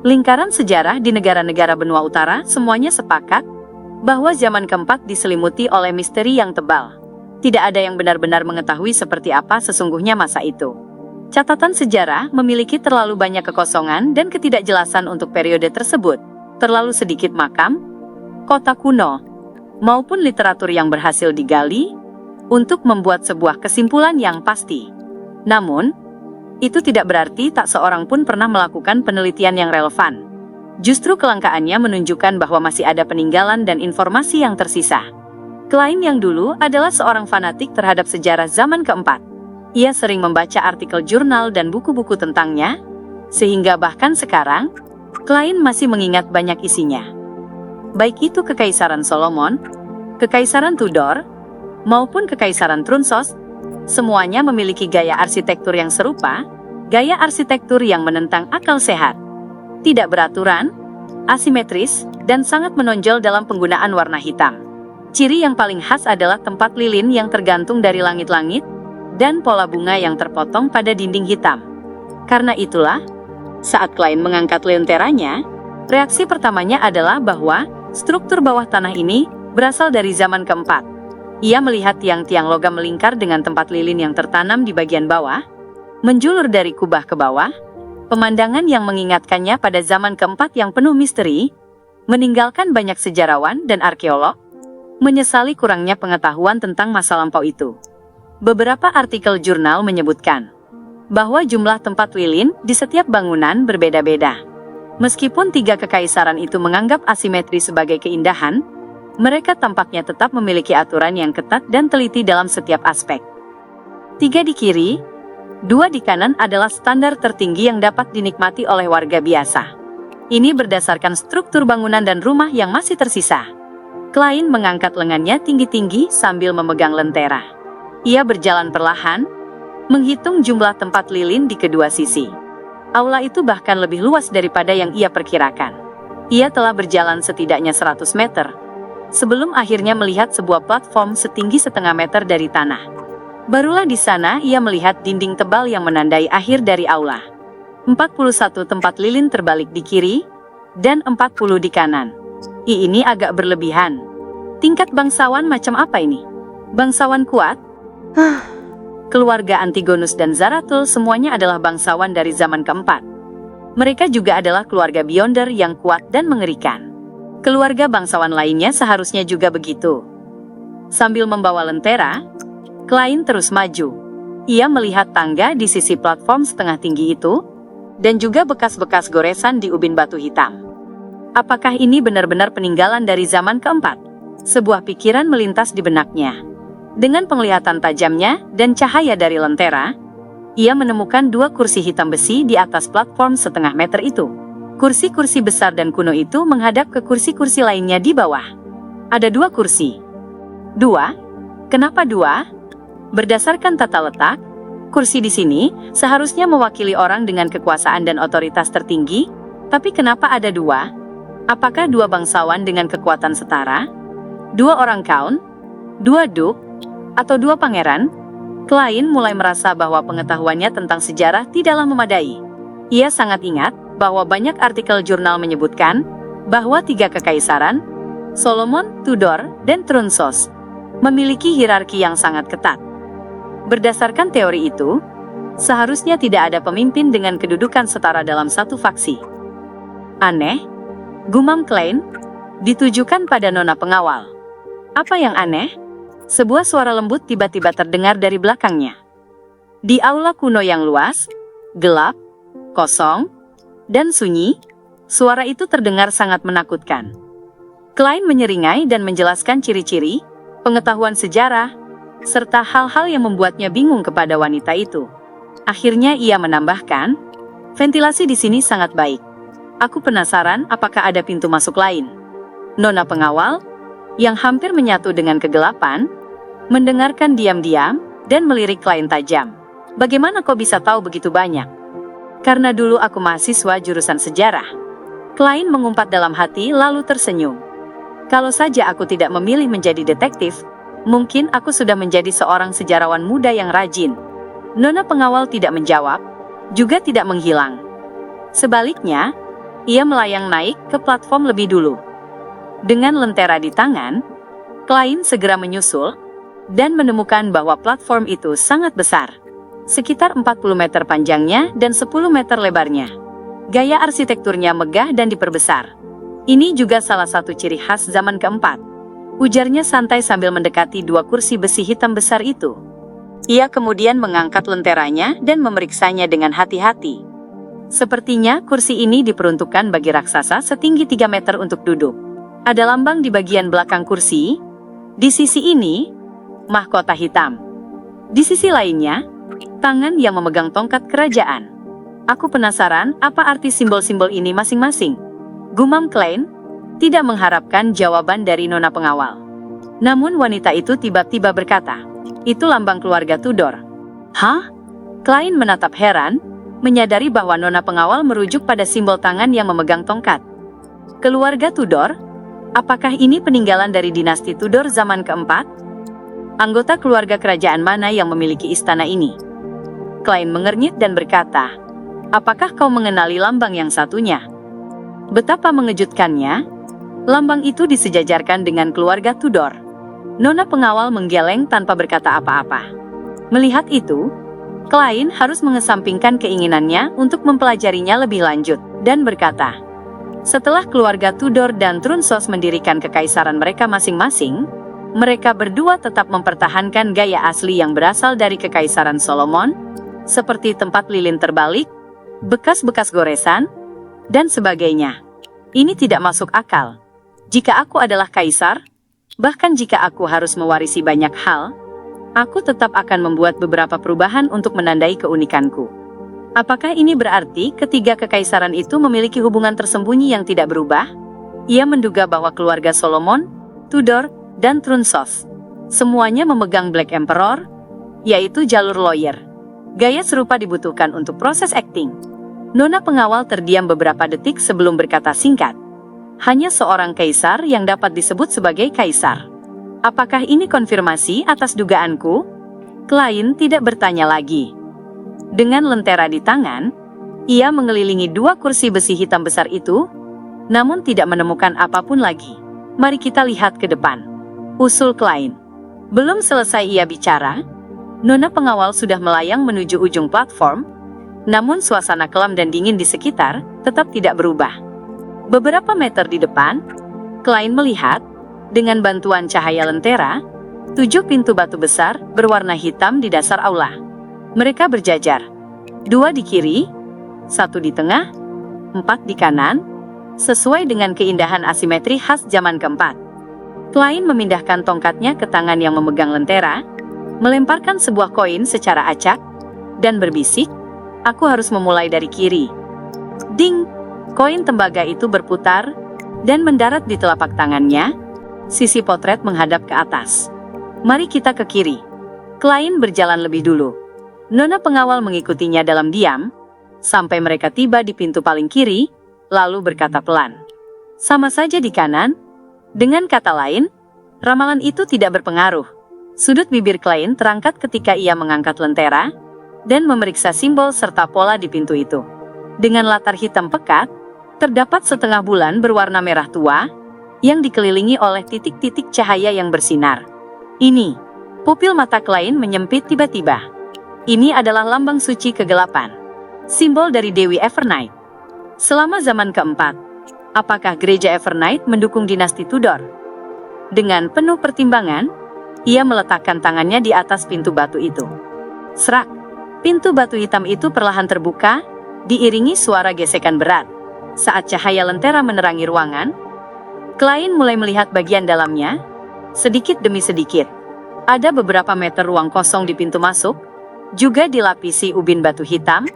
Lingkaran sejarah di negara-negara benua utara semuanya sepakat bahwa zaman keempat diselimuti oleh misteri yang tebal. Tidak ada yang benar-benar mengetahui seperti apa sesungguhnya masa itu. Catatan sejarah memiliki terlalu banyak kekosongan dan ketidakjelasan untuk periode tersebut. Terlalu sedikit makam, kota kuno, maupun literatur yang berhasil digali untuk membuat sebuah kesimpulan yang pasti. Namun, itu tidak berarti tak seorang pun pernah melakukan penelitian yang relevan. Justru kelangkaannya menunjukkan bahwa masih ada peninggalan dan informasi yang tersisa. Klein yang dulu adalah seorang fanatik terhadap sejarah zaman keempat. Ia sering membaca artikel jurnal dan buku-buku tentangnya, sehingga bahkan sekarang, Klein masih mengingat banyak isinya. Baik itu Kekaisaran Solomon, Kekaisaran Tudor, maupun Kekaisaran Trunsos, semuanya memiliki gaya arsitektur yang serupa, gaya arsitektur yang menentang akal sehat. Tidak beraturan, asimetris, dan sangat menonjol dalam penggunaan warna hitam. Ciri yang paling khas adalah tempat lilin yang tergantung dari langit-langit, dan pola bunga yang terpotong pada dinding hitam. Karena itulah, saat Klein mengangkat lenteranya, reaksi pertamanya adalah bahwa struktur bawah tanah ini berasal dari zaman keempat. Ia melihat tiang-tiang logam melingkar dengan tempat lilin yang tertanam di bagian bawah, menjulur dari kubah ke bawah, pemandangan yang mengingatkannya pada zaman keempat yang penuh misteri, meninggalkan banyak sejarawan dan arkeolog, menyesali kurangnya pengetahuan tentang masa lampau itu. Beberapa artikel jurnal menyebutkan bahwa jumlah tempat lilin di setiap bangunan berbeda-beda. Meskipun tiga kekaisaran itu menganggap asimetri sebagai keindahan, mereka tampaknya tetap memiliki aturan yang ketat dan teliti dalam setiap aspek. 3 di kiri, 2 di kanan adalah standar tertinggi yang dapat dinikmati oleh warga biasa. Ini berdasarkan struktur bangunan dan rumah yang masih tersisa. Klein mengangkat lengannya tinggi-tinggi sambil memegang lentera. Ia berjalan perlahan, menghitung jumlah tempat lilin di kedua sisi. Aula itu bahkan lebih luas daripada yang ia perkirakan. Ia telah berjalan setidaknya 100 meter. Sebelum akhirnya melihat sebuah platform setinggi setengah meter dari tanah. Barulah di sana ia melihat dinding tebal yang menandai akhir dari aula. 41 tempat lilin terbalik di kiri, dan 40 di kanan. Ini agak berlebihan. Tingkat bangsawan macam apa ini? Bangsawan kuat? Keluarga Antigonus dan Zaratul semuanya adalah bangsawan dari zaman keempat. Mereka juga adalah keluarga Beyonder yang kuat dan mengerikan. Keluarga bangsawan lainnya seharusnya juga begitu. Sambil membawa lentera, Klein terus maju. Ia melihat tangga di sisi platform setengah tinggi itu, dan juga bekas-bekas goresan di ubin batu hitam. Apakah ini benar-benar peninggalan dari zaman keempat? Sebuah pikiran melintas di benaknya. Dengan penglihatan tajamnya dan cahaya dari lentera, ia menemukan 2 kursi hitam besi di atas platform setengah meter itu. Kursi-kursi besar dan kuno itu menghadap ke kursi-kursi lainnya di bawah. Ada 2 kursi. 2? Kenapa 2? Berdasarkan tata letak, kursi di sini seharusnya mewakili orang dengan kekuasaan dan otoritas tertinggi, tapi kenapa ada 2? Apakah 2 bangsawan dengan kekuatan setara? 2 orang count? 2 duk? Atau 2 pangeran? Klein mulai merasa bahwa pengetahuannya tentang sejarah tidaklah memadai. Ia sangat ingat bahwa banyak artikel jurnal menyebutkan bahwa 3 kekaisaran, Solomon, Tudor, dan Trunsos, memiliki hierarki yang sangat ketat. Berdasarkan teori itu, seharusnya tidak ada pemimpin dengan kedudukan setara dalam satu faksi. Aneh, gumam Klein, ditujukan pada nona pengawal. Apa yang aneh? Sebuah suara lembut tiba-tiba terdengar dari belakangnya. Di aula kuno yang luas, gelap, kosong, dan sunyi, suara itu terdengar sangat menakutkan. Klein menyeringai dan menjelaskan ciri-ciri, pengetahuan sejarah, serta hal-hal yang membuatnya bingung kepada wanita itu. Akhirnya ia menambahkan, ventilasi di sini sangat baik. Aku penasaran apakah ada pintu masuk lain. Nona pengawal, yang hampir menyatu dengan kegelapan, mendengarkan diam-diam dan melirik Klein tajam. Bagaimana kau bisa tahu begitu banyak? Karena dulu aku mahasiswa jurusan sejarah. Klein mengumpat dalam hati lalu tersenyum. Kalau saja aku tidak memilih menjadi detektif, mungkin aku sudah menjadi seorang sejarawan muda yang rajin. Nona pengawal tidak menjawab, juga tidak menghilang. Sebaliknya, Ia melayang naik ke platform lebih dulu. Dengan lentera di tangan, Klein segera menyusul dan menemukan bahwa platform itu sangat besar. Sekitar 40 meter panjangnya dan 10 meter lebarnya. Gaya arsitekturnya megah dan diperbesar. Ini juga salah satu ciri khas zaman keempat. Ujarnya santai sambil mendekati dua kursi besi hitam besar itu. Ia kemudian mengangkat lenteranya dan memeriksanya dengan hati-hati. Sepertinya kursi ini diperuntukkan bagi raksasa setinggi 3 meter untuk duduk. Ada lambang di bagian belakang kursi. Di sisi ini, mahkota hitam. Di sisi lainnya, tangan yang memegang tongkat kerajaan. Aku penasaran apa arti simbol-simbol ini masing-masing. Gumam Klein, tidak mengharapkan jawaban dari nona pengawal. Namun wanita itu tiba-tiba berkata, "Itu lambang keluarga Tudor." Hah? Klein menatap heran, menyadari bahwa nona pengawal merujuk pada simbol tangan yang memegang tongkat. Keluarga Tudor? Apakah ini peninggalan dari dinasti Tudor zaman keempat? Anggota keluarga kerajaan mana yang memiliki istana ini? Klein mengernyit dan berkata, "Apakah kau mengenali lambang yang satunya?" Betapa mengejutkannya, lambang itu disejajarkan dengan keluarga Tudor. Nona pengawal menggeleng tanpa berkata apa-apa. Melihat itu, Klein harus mengesampingkan keinginannya untuk mempelajarinya lebih lanjut, dan berkata, "Setelah keluarga Tudor dan Trunsos mendirikan kekaisaran mereka masing-masing, mereka berdua tetap mempertahankan gaya asli yang berasal dari Kekaisaran Solomon, seperti tempat lilin terbalik, bekas-bekas goresan, dan sebagainya. Ini tidak masuk akal. Jika aku adalah kaisar, bahkan jika aku harus mewarisi banyak hal, aku tetap akan membuat beberapa perubahan untuk menandai keunikanku. Apakah ini berarti ketiga kekaisaran itu memiliki hubungan tersembunyi yang tidak berubah?" Ia menduga bahwa keluarga Solomon, Tudor, dan Trunsos semuanya memegang Black Emperor, yaitu jalur lawyer. Gaya serupa dibutuhkan untuk proses akting. Nona pengawal terdiam beberapa detik sebelum berkata singkat, "Hanya seorang kaisar yang dapat disebut sebagai kaisar. Apakah ini konfirmasi atas dugaanku?" Klein tidak bertanya lagi. Dengan lentera di tangan, ia mengelilingi dua kursi besi hitam besar itu, namun tidak menemukan apapun lagi. "Mari kita lihat ke depan," usul Klein. Belum selesai ia bicara, nona pengawal sudah melayang menuju ujung platform, namun suasana kelam dan dingin di sekitar tetap tidak berubah. Beberapa meter di depan, Klein melihat, dengan bantuan cahaya lentera, 7 pintu batu besar berwarna hitam di dasar aula. Mereka berjajar, 2 di kiri, 1 di tengah, 4 di kanan, sesuai dengan keindahan asimetri khas zaman keempat. Klein memindahkan tongkatnya ke tangan yang memegang lentera, melemparkan sebuah koin secara acak, dan berbisik, "Aku harus memulai dari kiri." Ding! Koin tembaga itu berputar, dan mendarat di telapak tangannya. Sisi potret menghadap ke atas. "Mari kita ke kiri." Klein berjalan lebih dulu. Nona pengawal mengikutinya dalam diam, sampai mereka tiba di pintu paling kiri, lalu berkata pelan, "Sama saja di kanan." Dengan kata lain, ramalan itu tidak berpengaruh. Sudut bibir Klein terangkat ketika ia mengangkat lentera, dan memeriksa simbol serta pola di pintu itu. Dengan latar hitam pekat, terdapat setengah bulan berwarna merah tua, yang dikelilingi oleh titik-titik cahaya yang bersinar. Ini, pupil mata Klein menyempit tiba-tiba. Ini adalah lambang suci kegelapan. Simbol dari Dewi Evernight. Selama zaman keempat, apakah gereja Evernight mendukung dinasti Tudor? Dengan penuh pertimbangan, ia meletakkan tangannya di atas pintu batu itu. Serak! Pintu batu hitam itu perlahan terbuka, diiringi suara gesekan berat. Saat cahaya lentera menerangi ruangan, Klein mulai melihat bagian dalamnya, sedikit demi sedikit. Ada beberapa meter ruang kosong di pintu masuk, juga dilapisi ubin batu hitam,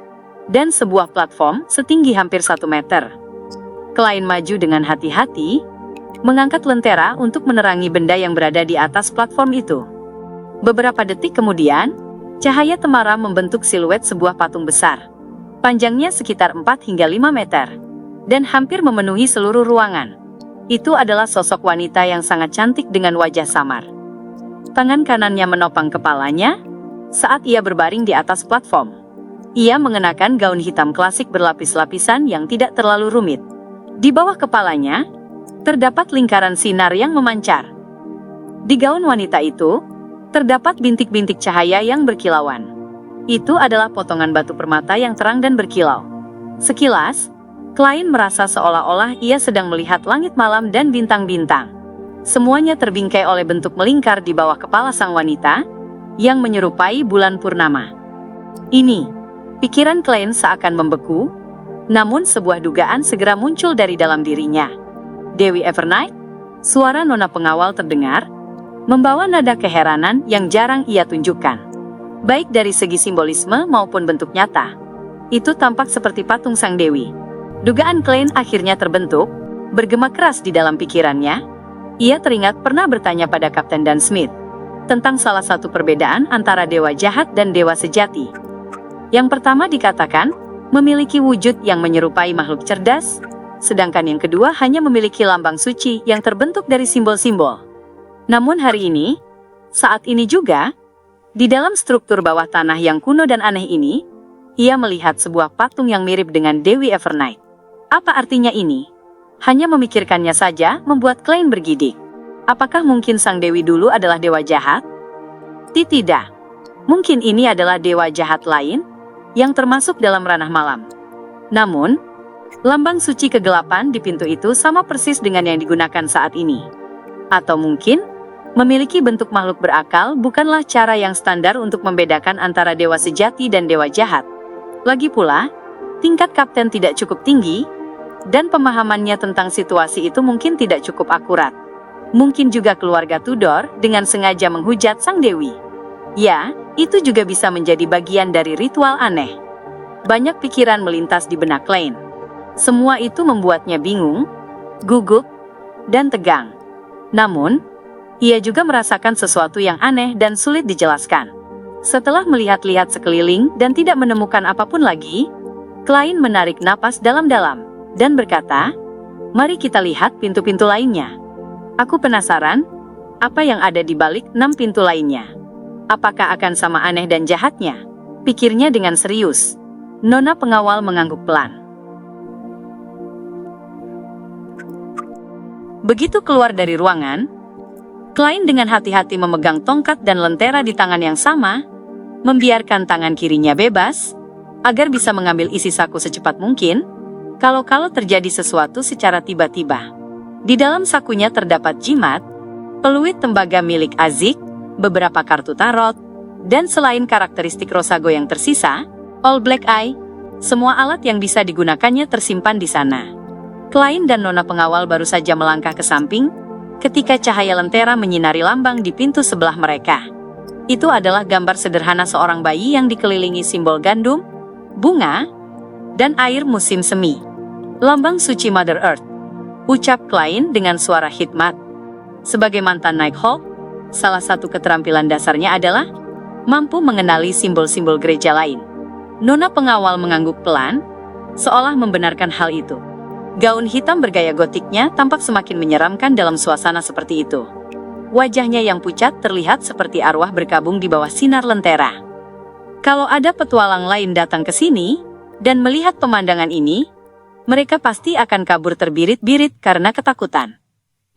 dan sebuah platform setinggi hampir 1 meter. Klein maju dengan hati-hati, mengangkat lentera untuk menerangi benda yang berada di atas platform itu. Beberapa detik kemudian, cahaya temaram membentuk siluet sebuah patung besar. Panjangnya sekitar 4 hingga 5 meter, dan hampir memenuhi seluruh ruangan. Itu adalah sosok wanita yang sangat cantik dengan wajah samar. Tangan kanannya menopang kepalanya, saat ia berbaring di atas platform. Ia mengenakan gaun hitam klasik berlapis-lapisan yang tidak terlalu rumit. Di bawah kepalanya, terdapat lingkaran sinar yang memancar. Di gaun wanita itu, terdapat bintik-bintik cahaya yang berkilauan. Itu adalah potongan batu permata yang terang dan berkilau. Sekilas, Klein merasa seolah-olah ia sedang melihat langit malam dan bintang-bintang. Semuanya terbingkai oleh bentuk melingkar di bawah kepala sang wanita, yang menyerupai bulan purnama. Ini, pikiran Klein seakan membeku, namun sebuah dugaan segera muncul dari dalam dirinya. Dewi Evernight, suara nona pengawal terdengar, membawa nada keheranan yang jarang ia tunjukkan. Baik dari segi simbolisme maupun bentuk nyata. Itu tampak seperti patung sang dewi. Dugaan Klein akhirnya terbentuk, bergema keras di dalam pikirannya. Ia teringat pernah bertanya pada Kapten Dan Smith tentang salah satu perbedaan antara dewa jahat dan dewa sejati. Yang pertama dikatakan, memiliki wujud yang menyerupai makhluk cerdas, sedangkan yang kedua hanya memiliki lambang suci yang terbentuk dari simbol-simbol. Namun hari ini, saat ini juga, di dalam struktur bawah tanah yang kuno dan aneh ini, ia melihat sebuah patung yang mirip dengan Dewi Evernight. Apa artinya ini? Hanya memikirkannya saja membuat Klein bergidik. Apakah mungkin sang dewi dulu adalah dewa jahat? Tidak. Mungkin ini adalah dewa jahat lain, yang termasuk dalam ranah malam. Namun, lambang suci kegelapan di pintu itu sama persis dengan yang digunakan saat ini. Atau mungkin, memiliki bentuk makhluk berakal bukanlah cara yang standar untuk membedakan antara dewa sejati dan dewa jahat. Lagi pula, tingkat kapten tidak cukup tinggi, dan pemahamannya tentang situasi itu mungkin tidak cukup akurat. Mungkin juga keluarga Tudor dengan sengaja menghujat sang dewi. Ya, itu juga bisa menjadi bagian dari ritual aneh. Banyak pikiran melintas di benak Klein. Semua itu membuatnya bingung, gugup, dan tegang. Namun, ia juga merasakan sesuatu yang aneh dan sulit dijelaskan. Setelah melihat-lihat sekeliling dan tidak menemukan apapun lagi, Klein menarik napas dalam-dalam dan berkata, "Mari kita lihat pintu-pintu lainnya. Aku penasaran, apa yang ada di balik 6 pintu lainnya. Apakah akan sama aneh dan jahatnya?" Pikirnya dengan serius. Nona pengawal mengangguk pelan. Begitu keluar dari ruangan, Klein dengan hati-hati memegang tongkat dan lentera di tangan yang sama, membiarkan tangan kirinya bebas, agar bisa mengambil isi saku secepat mungkin, kalau terjadi sesuatu secara tiba-tiba. Di dalam sakunya terdapat jimat, peluit tembaga milik Azik, beberapa kartu tarot, dan selain karakteristik Rosago yang tersisa, All Black Eye, semua alat yang bisa digunakannya tersimpan di sana. Klein dan nona pengawal baru saja melangkah ke samping, ketika cahaya lentera menyinari lambang di pintu sebelah mereka. Itu adalah gambar sederhana seorang bayi yang dikelilingi simbol gandum, bunga, dan air musim semi. Lambang suci Mother Earth, ucap Klein dengan suara hikmat. Sebagai mantan Nighthawk, salah satu keterampilan dasarnya adalah mampu mengenali simbol-simbol gereja lain. Nona pengawal mengangguk pelan, seolah membenarkan hal itu. Gaun hitam bergaya gotiknya tampak semakin menyeramkan dalam suasana seperti itu. Wajahnya yang pucat terlihat seperti arwah berkabung di bawah sinar lentera. Kalau ada petualang lain datang ke sini dan melihat pemandangan ini, mereka pasti akan kabur terbirit-birit karena ketakutan.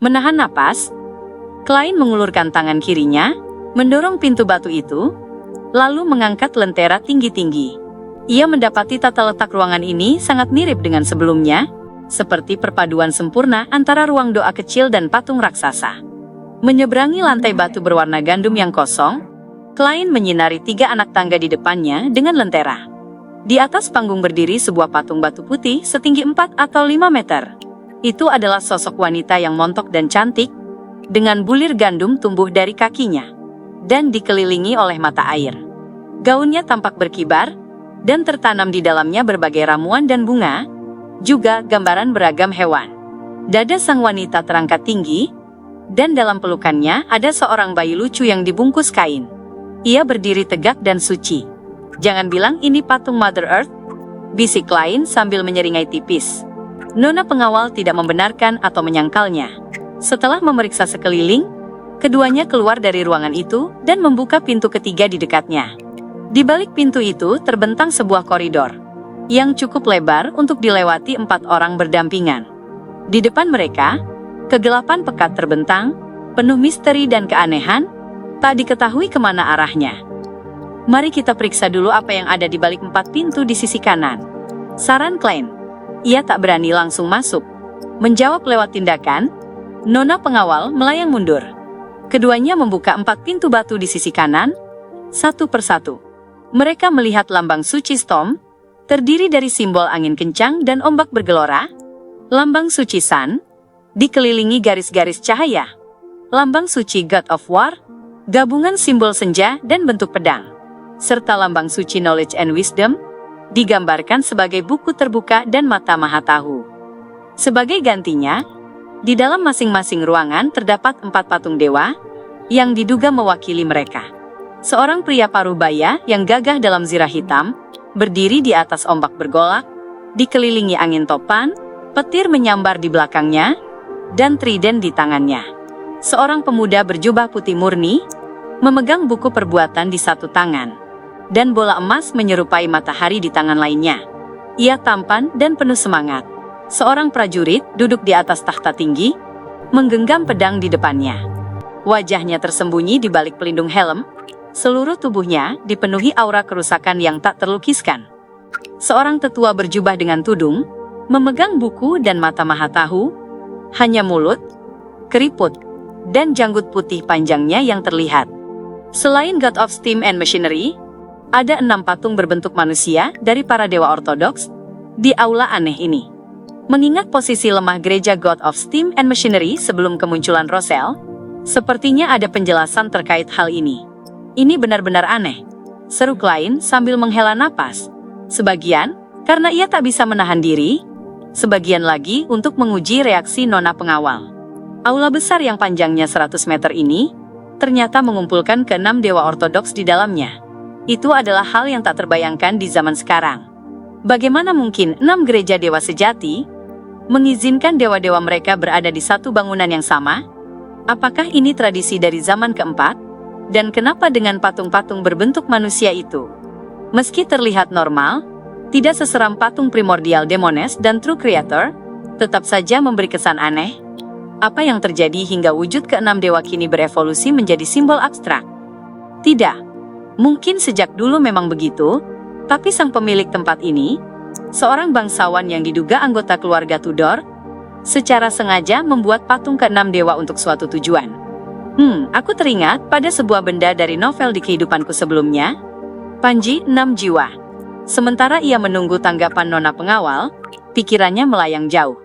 Menahan napas, Klein mengulurkan tangan kirinya, mendorong pintu batu itu, lalu mengangkat lentera tinggi-tinggi. Ia mendapati tata letak ruangan ini sangat mirip dengan sebelumnya, seperti perpaduan sempurna antara ruang doa kecil dan patung raksasa. Menyeberangi lantai batu berwarna gandum yang kosong, Klein menyinari 3 anak tangga di depannya dengan lentera. Di atas panggung berdiri sebuah patung batu putih setinggi 4 atau 5 meter. Itu adalah sosok wanita yang montok dan cantik, dengan bulir gandum tumbuh dari kakinya, dan dikelilingi oleh mata air. Gaunnya tampak berkibar, dan tertanam di dalamnya berbagai ramuan dan bunga, juga gambaran beragam hewan. Dada sang wanita terangkat tinggi, dan dalam pelukannya ada seorang bayi lucu yang dibungkus kain. Ia berdiri tegak dan suci. "Jangan bilang ini patung Mother Earth," bisik Klein sambil menyeringai tipis. Nona pengawal tidak membenarkan atau menyangkalnya. Setelah memeriksa sekeliling, keduanya keluar dari ruangan itu dan membuka pintu ketiga di dekatnya. Di balik pintu itu terbentang sebuah koridor yang cukup lebar untuk dilewati 4 orang berdampingan. Di depan mereka, kegelapan pekat terbentang, penuh misteri dan keanehan, tak diketahui kemana arahnya. Mari kita periksa dulu apa yang ada di balik 4 pintu di sisi kanan. Saran Klein. Ia tak berani langsung masuk. Menjawab lewat tindakan, nona pengawal melayang mundur. Keduanya membuka 4 pintu batu di sisi kanan, satu persatu. Mereka melihat lambang suci Storm, terdiri dari simbol angin kencang dan ombak bergelora. Lambang suci Sun, dikelilingi garis-garis cahaya. Lambang suci God of War, gabungan simbol senja dan bentuk pedang. Serta lambang suci Knowledge and Wisdom, digambarkan sebagai buku terbuka dan mata maha tahu. Sebagai gantinya, di dalam masing-masing ruangan terdapat 4 patung dewa, yang diduga mewakili mereka. Seorang pria paruh baya yang gagah dalam zirah hitam, berdiri di atas ombak bergolak, dikelilingi angin topan, petir menyambar di belakangnya, dan trident di tangannya. Seorang pemuda berjubah putih murni, memegang buku perbuatan di satu tangan, dan bola emas menyerupai matahari di tangan lainnya. Ia tampan dan penuh semangat. Seorang prajurit duduk di atas takhta tinggi, menggenggam pedang di depannya. Wajahnya tersembunyi di balik pelindung helm, seluruh tubuhnya dipenuhi aura kerusakan yang tak terlukiskan. Seorang tetua berjubah dengan tudung, memegang buku dan mata maha tahu, hanya mulut, keriput, dan janggut putih panjangnya yang terlihat. Selain God of Steam and Machinery, ada 6 patung berbentuk manusia dari para dewa ortodoks di aula aneh ini. Mengingat posisi lemah gereja God of Steam and Machinery sebelum kemunculan Rosel, sepertinya ada penjelasan terkait hal ini. Ini benar-benar aneh, seru Klein sambil menghela napas. Sebagian, karena ia tak bisa menahan diri, sebagian lagi untuk menguji reaksi nona pengawal. Aula besar yang panjangnya 100 meter ini, ternyata mengumpulkan ke-6 dewa ortodoks di dalamnya. Itu adalah hal yang tak terbayangkan di zaman sekarang. Bagaimana mungkin 6 gereja dewa sejati mengizinkan dewa-dewa mereka berada di satu bangunan yang sama? Apakah ini tradisi dari zaman keempat? Dan kenapa dengan patung-patung berbentuk manusia itu, meski terlihat normal, tidak seseram patung primordial Demones dan True Creator, tetap saja memberi kesan aneh? Apa yang terjadi hingga wujud ke-6 dewa kini berevolusi menjadi simbol abstrak? Tidak. Mungkin sejak dulu memang begitu, tapi sang pemilik tempat ini, seorang bangsawan yang diduga anggota keluarga Tudor, secara sengaja membuat patung ke-6 dewa untuk suatu tujuan. Aku teringat pada sebuah benda dari novel di kehidupanku sebelumnya. Panji 6 jiwa. Sementara ia menunggu tanggapan nona pengawal, pikirannya melayang jauh.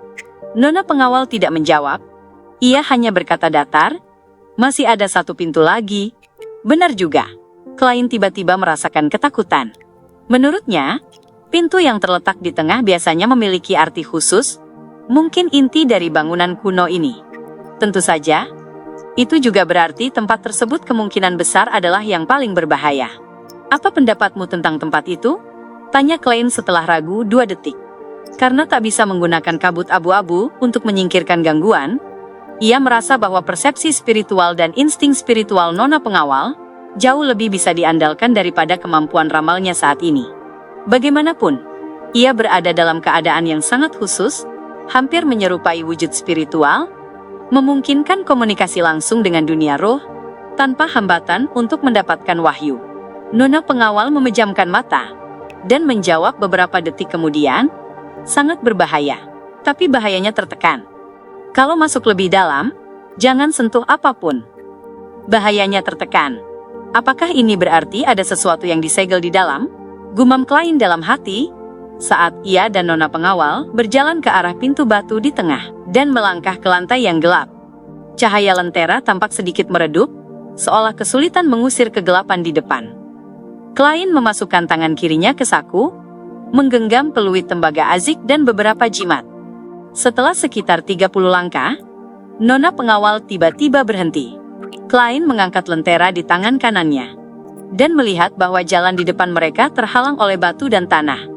Nona pengawal tidak menjawab. Ia hanya berkata datar, masih ada 1 pintu lagi. Benar juga. Klein tiba-tiba merasakan ketakutan. Menurutnya, pintu yang terletak di tengah biasanya memiliki arti khusus, mungkin inti dari bangunan kuno ini. Tentu saja, itu juga berarti tempat tersebut kemungkinan besar adalah yang paling berbahaya. Apa pendapatmu tentang tempat itu? Tanya Klein setelah ragu 2 detik. Karena tak bisa menggunakan kabut abu-abu untuk menyingkirkan gangguan, ia merasa bahwa persepsi spiritual dan insting spiritual nona pengawal jauh lebih bisa diandalkan daripada kemampuan ramalnya saat ini. Bagaimanapun, ia berada dalam keadaan yang sangat khusus, hampir menyerupai wujud spiritual, memungkinkan komunikasi langsung dengan dunia roh, tanpa hambatan untuk mendapatkan wahyu. Nona pengawal memejamkan mata, dan menjawab beberapa detik kemudian, sangat berbahaya, tapi bahayanya tertekan. Kalau masuk lebih dalam, jangan sentuh apapun. Bahayanya tertekan. Apakah ini berarti ada sesuatu yang disegel di dalam? Gumam Klein dalam hati, saat ia dan nona pengawal berjalan ke arah pintu batu di tengah, dan melangkah ke lantai yang gelap. Cahaya lentera tampak sedikit meredup, seolah kesulitan mengusir kegelapan di depan. Klein memasukkan tangan kirinya ke saku, menggenggam peluit tembaga azik dan beberapa jimat. Setelah sekitar 30 langkah, nona pengawal tiba-tiba berhenti. Klein mengangkat lentera di tangan kanannya, dan melihat bahwa jalan di depan mereka terhalang oleh batu dan tanah.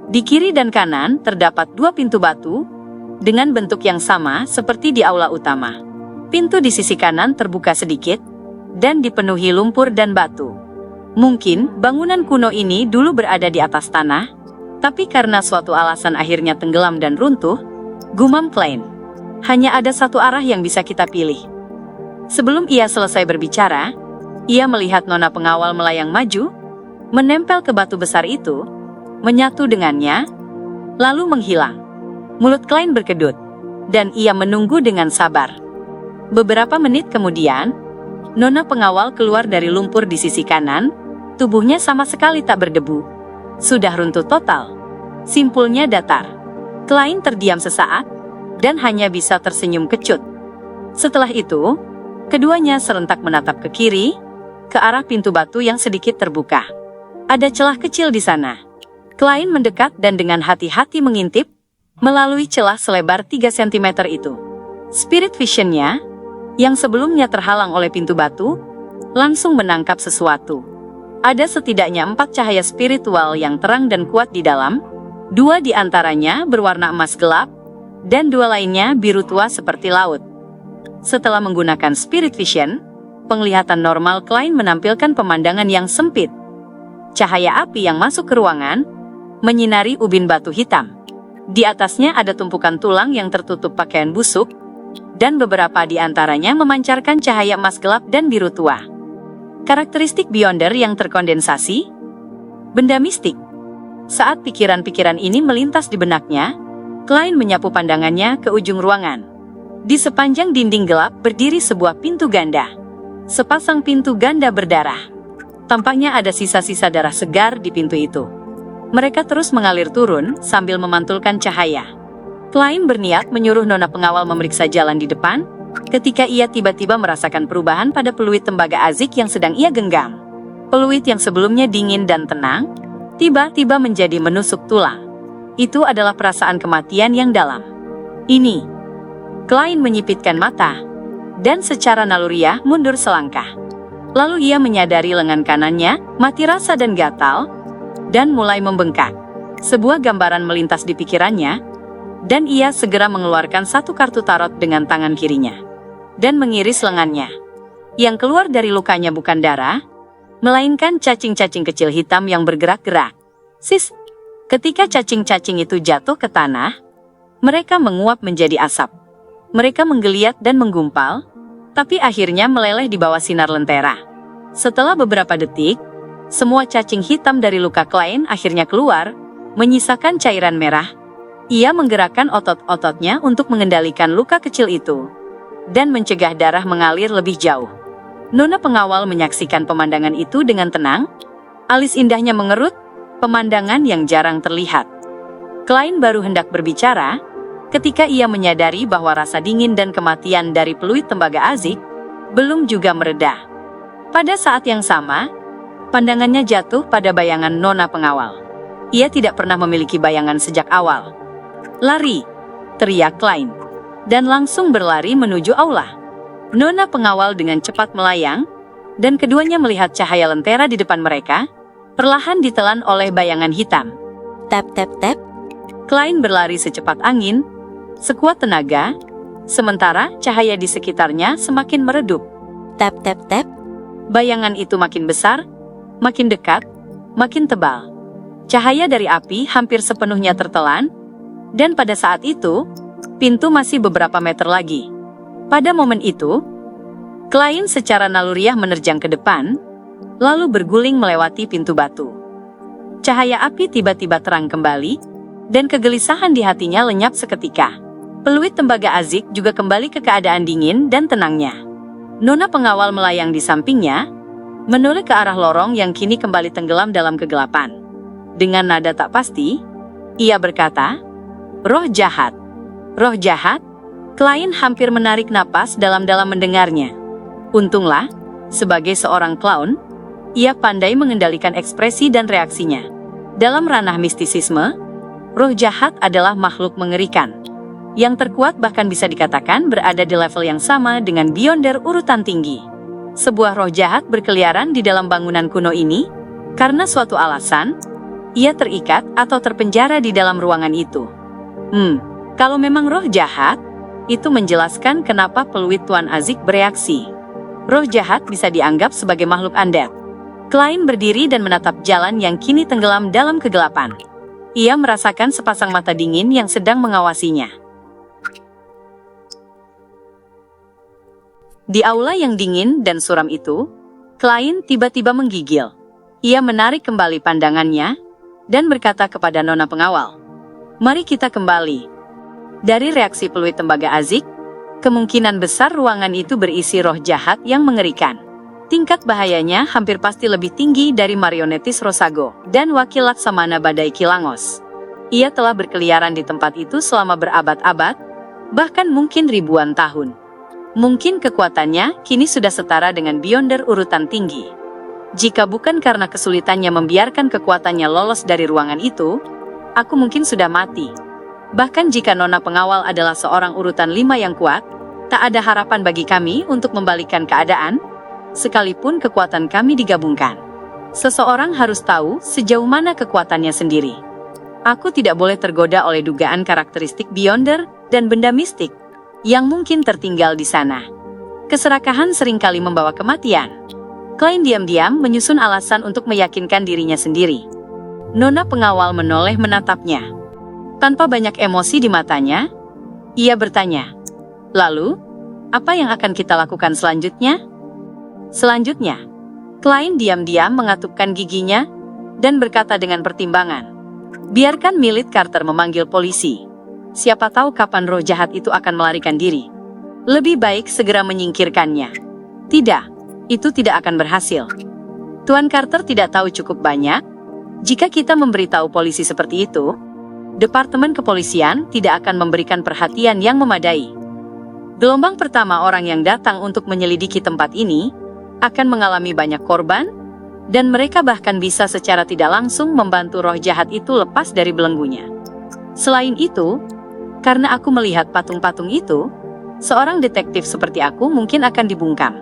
Di kiri dan kanan terdapat 2 pintu batu, dengan bentuk yang sama seperti di aula utama. Pintu di sisi kanan terbuka sedikit, dan dipenuhi lumpur dan batu. Mungkin bangunan kuno ini dulu berada di atas tanah, tapi karena suatu alasan akhirnya tenggelam dan runtuh, gumam Klein. Hanya ada satu arah yang bisa kita pilih. Sebelum ia selesai berbicara, ia melihat nona pengawal melayang maju, menempel ke batu besar itu, menyatu dengannya, lalu menghilang. Mulut Klein berkedut, dan ia menunggu dengan sabar. Beberapa menit kemudian, nona pengawal keluar dari lumpur di sisi kanan, tubuhnya sama sekali tak berdebu. Sudah runtuh total. Simpulnya datar. Klein terdiam sesaat, dan hanya bisa tersenyum kecut. Setelah itu, keduanya serentak menatap ke kiri, ke arah pintu batu yang sedikit terbuka. Ada celah kecil di sana. Klein mendekat dan dengan hati-hati mengintip, melalui celah selebar 3 cm itu. Spirit vision-nya, yang sebelumnya terhalang oleh pintu batu, langsung menangkap sesuatu. Ada setidaknya 4 cahaya spiritual yang terang dan kuat di dalam, 2 di antaranya berwarna emas gelap, dan 2 lainnya biru tua seperti laut. Setelah menggunakan Spirit Vision, penglihatan normal Klein menampilkan pemandangan yang sempit. Cahaya api yang masuk ke ruangan, menyinari ubin batu hitam. Di atasnya ada tumpukan tulang yang tertutup pakaian busuk, dan beberapa di antaranya memancarkan cahaya emas gelap dan biru tua. Karakteristik Beyonder yang terkondensasi, benda mistik. Saat pikiran-pikiran ini melintas di benaknya, Klein menyapu pandangannya ke ujung ruangan. Di sepanjang dinding gelap berdiri sebuah pintu ganda. Sepasang pintu ganda berdarah. Tampaknya ada sisa-sisa darah segar di pintu itu. Mereka terus mengalir turun sambil memantulkan cahaya. Klein berniat menyuruh nona pengawal memeriksa jalan di depan, ketika ia tiba-tiba merasakan perubahan pada peluit tembaga Azik yang sedang ia genggam. Peluit yang sebelumnya dingin dan tenang, tiba-tiba menjadi menusuk tulang. Itu adalah perasaan kematian yang dalam. Ini. Klein menyipitkan mata, dan secara naluriah mundur selangkah. Lalu ia menyadari lengan kanannya mati rasa dan gatal, dan mulai membengkak. Sebuah gambaran melintas di pikirannya, dan ia segera mengeluarkan satu kartu tarot dengan tangan kirinya, dan mengiris lengannya. Yang keluar dari lukanya bukan darah, melainkan cacing-cacing kecil hitam yang bergerak-gerak. Sis, ketika cacing-cacing itu jatuh ke tanah, mereka menguap menjadi asap. Mereka menggeliat dan menggumpal, tapi akhirnya meleleh di bawah sinar lentera. Setelah beberapa detik, semua cacing hitam dari luka Klein akhirnya keluar, menyisakan cairan merah. Ia menggerakkan otot-ototnya untuk mengendalikan luka kecil itu, dan mencegah darah mengalir lebih jauh. Nona pengawal menyaksikan pemandangan itu dengan tenang, alis indahnya mengerut, pemandangan yang jarang terlihat. Klein baru hendak berbicara, ketika ia menyadari bahwa rasa dingin dan kematian dari peluit tembaga Azik belum juga mereda. Pada saat yang sama, pandangannya jatuh pada bayangan nona pengawal. Ia tidak pernah memiliki bayangan sejak awal. "Lari!" teriak Klein, dan langsung berlari menuju aula. Nona pengawal dengan cepat melayang, dan keduanya melihat cahaya lentera di depan mereka, perlahan ditelan oleh bayangan hitam. Tap tap tap. Klein berlari secepat angin, sekuat tenaga, sementara cahaya di sekitarnya semakin meredup. Tap tap tap. Bayangan itu makin besar, makin dekat, makin tebal. Cahaya dari api hampir sepenuhnya tertelan, dan pada saat itu, pintu masih beberapa meter lagi. Pada momen itu, Klein secara naluriah menerjang ke depan, lalu berguling melewati pintu batu. Cahaya api tiba-tiba terang kembali, dan kegelisahan di hatinya lenyap seketika. Peluit tembaga Azik juga kembali ke keadaan dingin dan tenangnya. Nona pengawal melayang di sampingnya, menoleh ke arah lorong yang kini kembali tenggelam dalam kegelapan. Dengan nada tak pasti, ia berkata, "Roh jahat." "Roh jahat?" Klein hampir menarik napas dalam-dalam mendengarnya. Untunglah, sebagai seorang clown, ia pandai mengendalikan ekspresi dan reaksinya. Dalam ranah mistisisme, roh jahat adalah makhluk mengerikan. Yang terkuat bahkan bisa dikatakan berada di level yang sama dengan Beyonder urutan tinggi. Sebuah roh jahat berkeliaran di dalam bangunan kuno ini, karena suatu alasan, ia terikat atau terpenjara di dalam ruangan itu. Kalau memang roh jahat, itu menjelaskan kenapa peluit Tuan Azik bereaksi. Roh jahat bisa dianggap sebagai makhluk undead. Klein berdiri dan menatap jalan yang kini tenggelam dalam kegelapan. Ia merasakan sepasang mata dingin yang sedang mengawasinya. Di aula yang dingin dan suram itu, Klein tiba-tiba menggigil. Ia menarik kembali pandangannya dan berkata kepada nona pengawal, "Mari kita kembali." Dari reaksi peluit tembaga Azik, kemungkinan besar ruangan itu berisi roh jahat yang mengerikan. Tingkat bahayanya hampir pasti lebih tinggi dari marionetis Rosago dan wakil Laksamana Badai Kilangos. Ia telah berkeliaran di tempat itu selama berabad-abad, bahkan mungkin ribuan tahun. Mungkin kekuatannya kini sudah setara dengan Beyonder urutan tinggi. Jika bukan karena kesulitannya membiarkan kekuatannya lolos dari ruangan itu, aku mungkin sudah mati. Bahkan jika nona pengawal adalah seorang urutan 5 yang kuat, tak ada harapan bagi kami untuk membalikkan keadaan, sekalipun kekuatan kami digabungkan. Seseorang harus tahu sejauh mana kekuatannya sendiri. Aku tidak boleh tergoda oleh dugaan karakteristik Beyonder dan benda mistik yang mungkin tertinggal di sana. Keserakahan seringkali membawa kematian. Klein diam-diam menyusun alasan untuk meyakinkan dirinya sendiri. Nona pengawal menoleh menatapnya. Tanpa banyak emosi di matanya, ia bertanya, "Lalu, apa yang akan kita lakukan selanjutnya?" Selanjutnya, Klein diam-diam mengatupkan giginya dan berkata dengan pertimbangan, "Biarkan Milit Carter memanggil polisi. Siapa tahu kapan roh jahat itu akan melarikan diri. Lebih baik segera menyingkirkannya." Tidak, itu tidak akan berhasil. Tuan Carter tidak tahu cukup banyak. Jika kita memberitahu polisi seperti itu, Departemen Kepolisian tidak akan memberikan perhatian yang memadai. Gelombang pertama orang yang datang untuk menyelidiki tempat ini akan mengalami banyak korban, dan mereka bahkan bisa secara tidak langsung membantu roh jahat itu lepas dari belenggunya. Selain itu, karena aku melihat patung-patung itu, seorang detektif seperti aku mungkin akan dibungkam.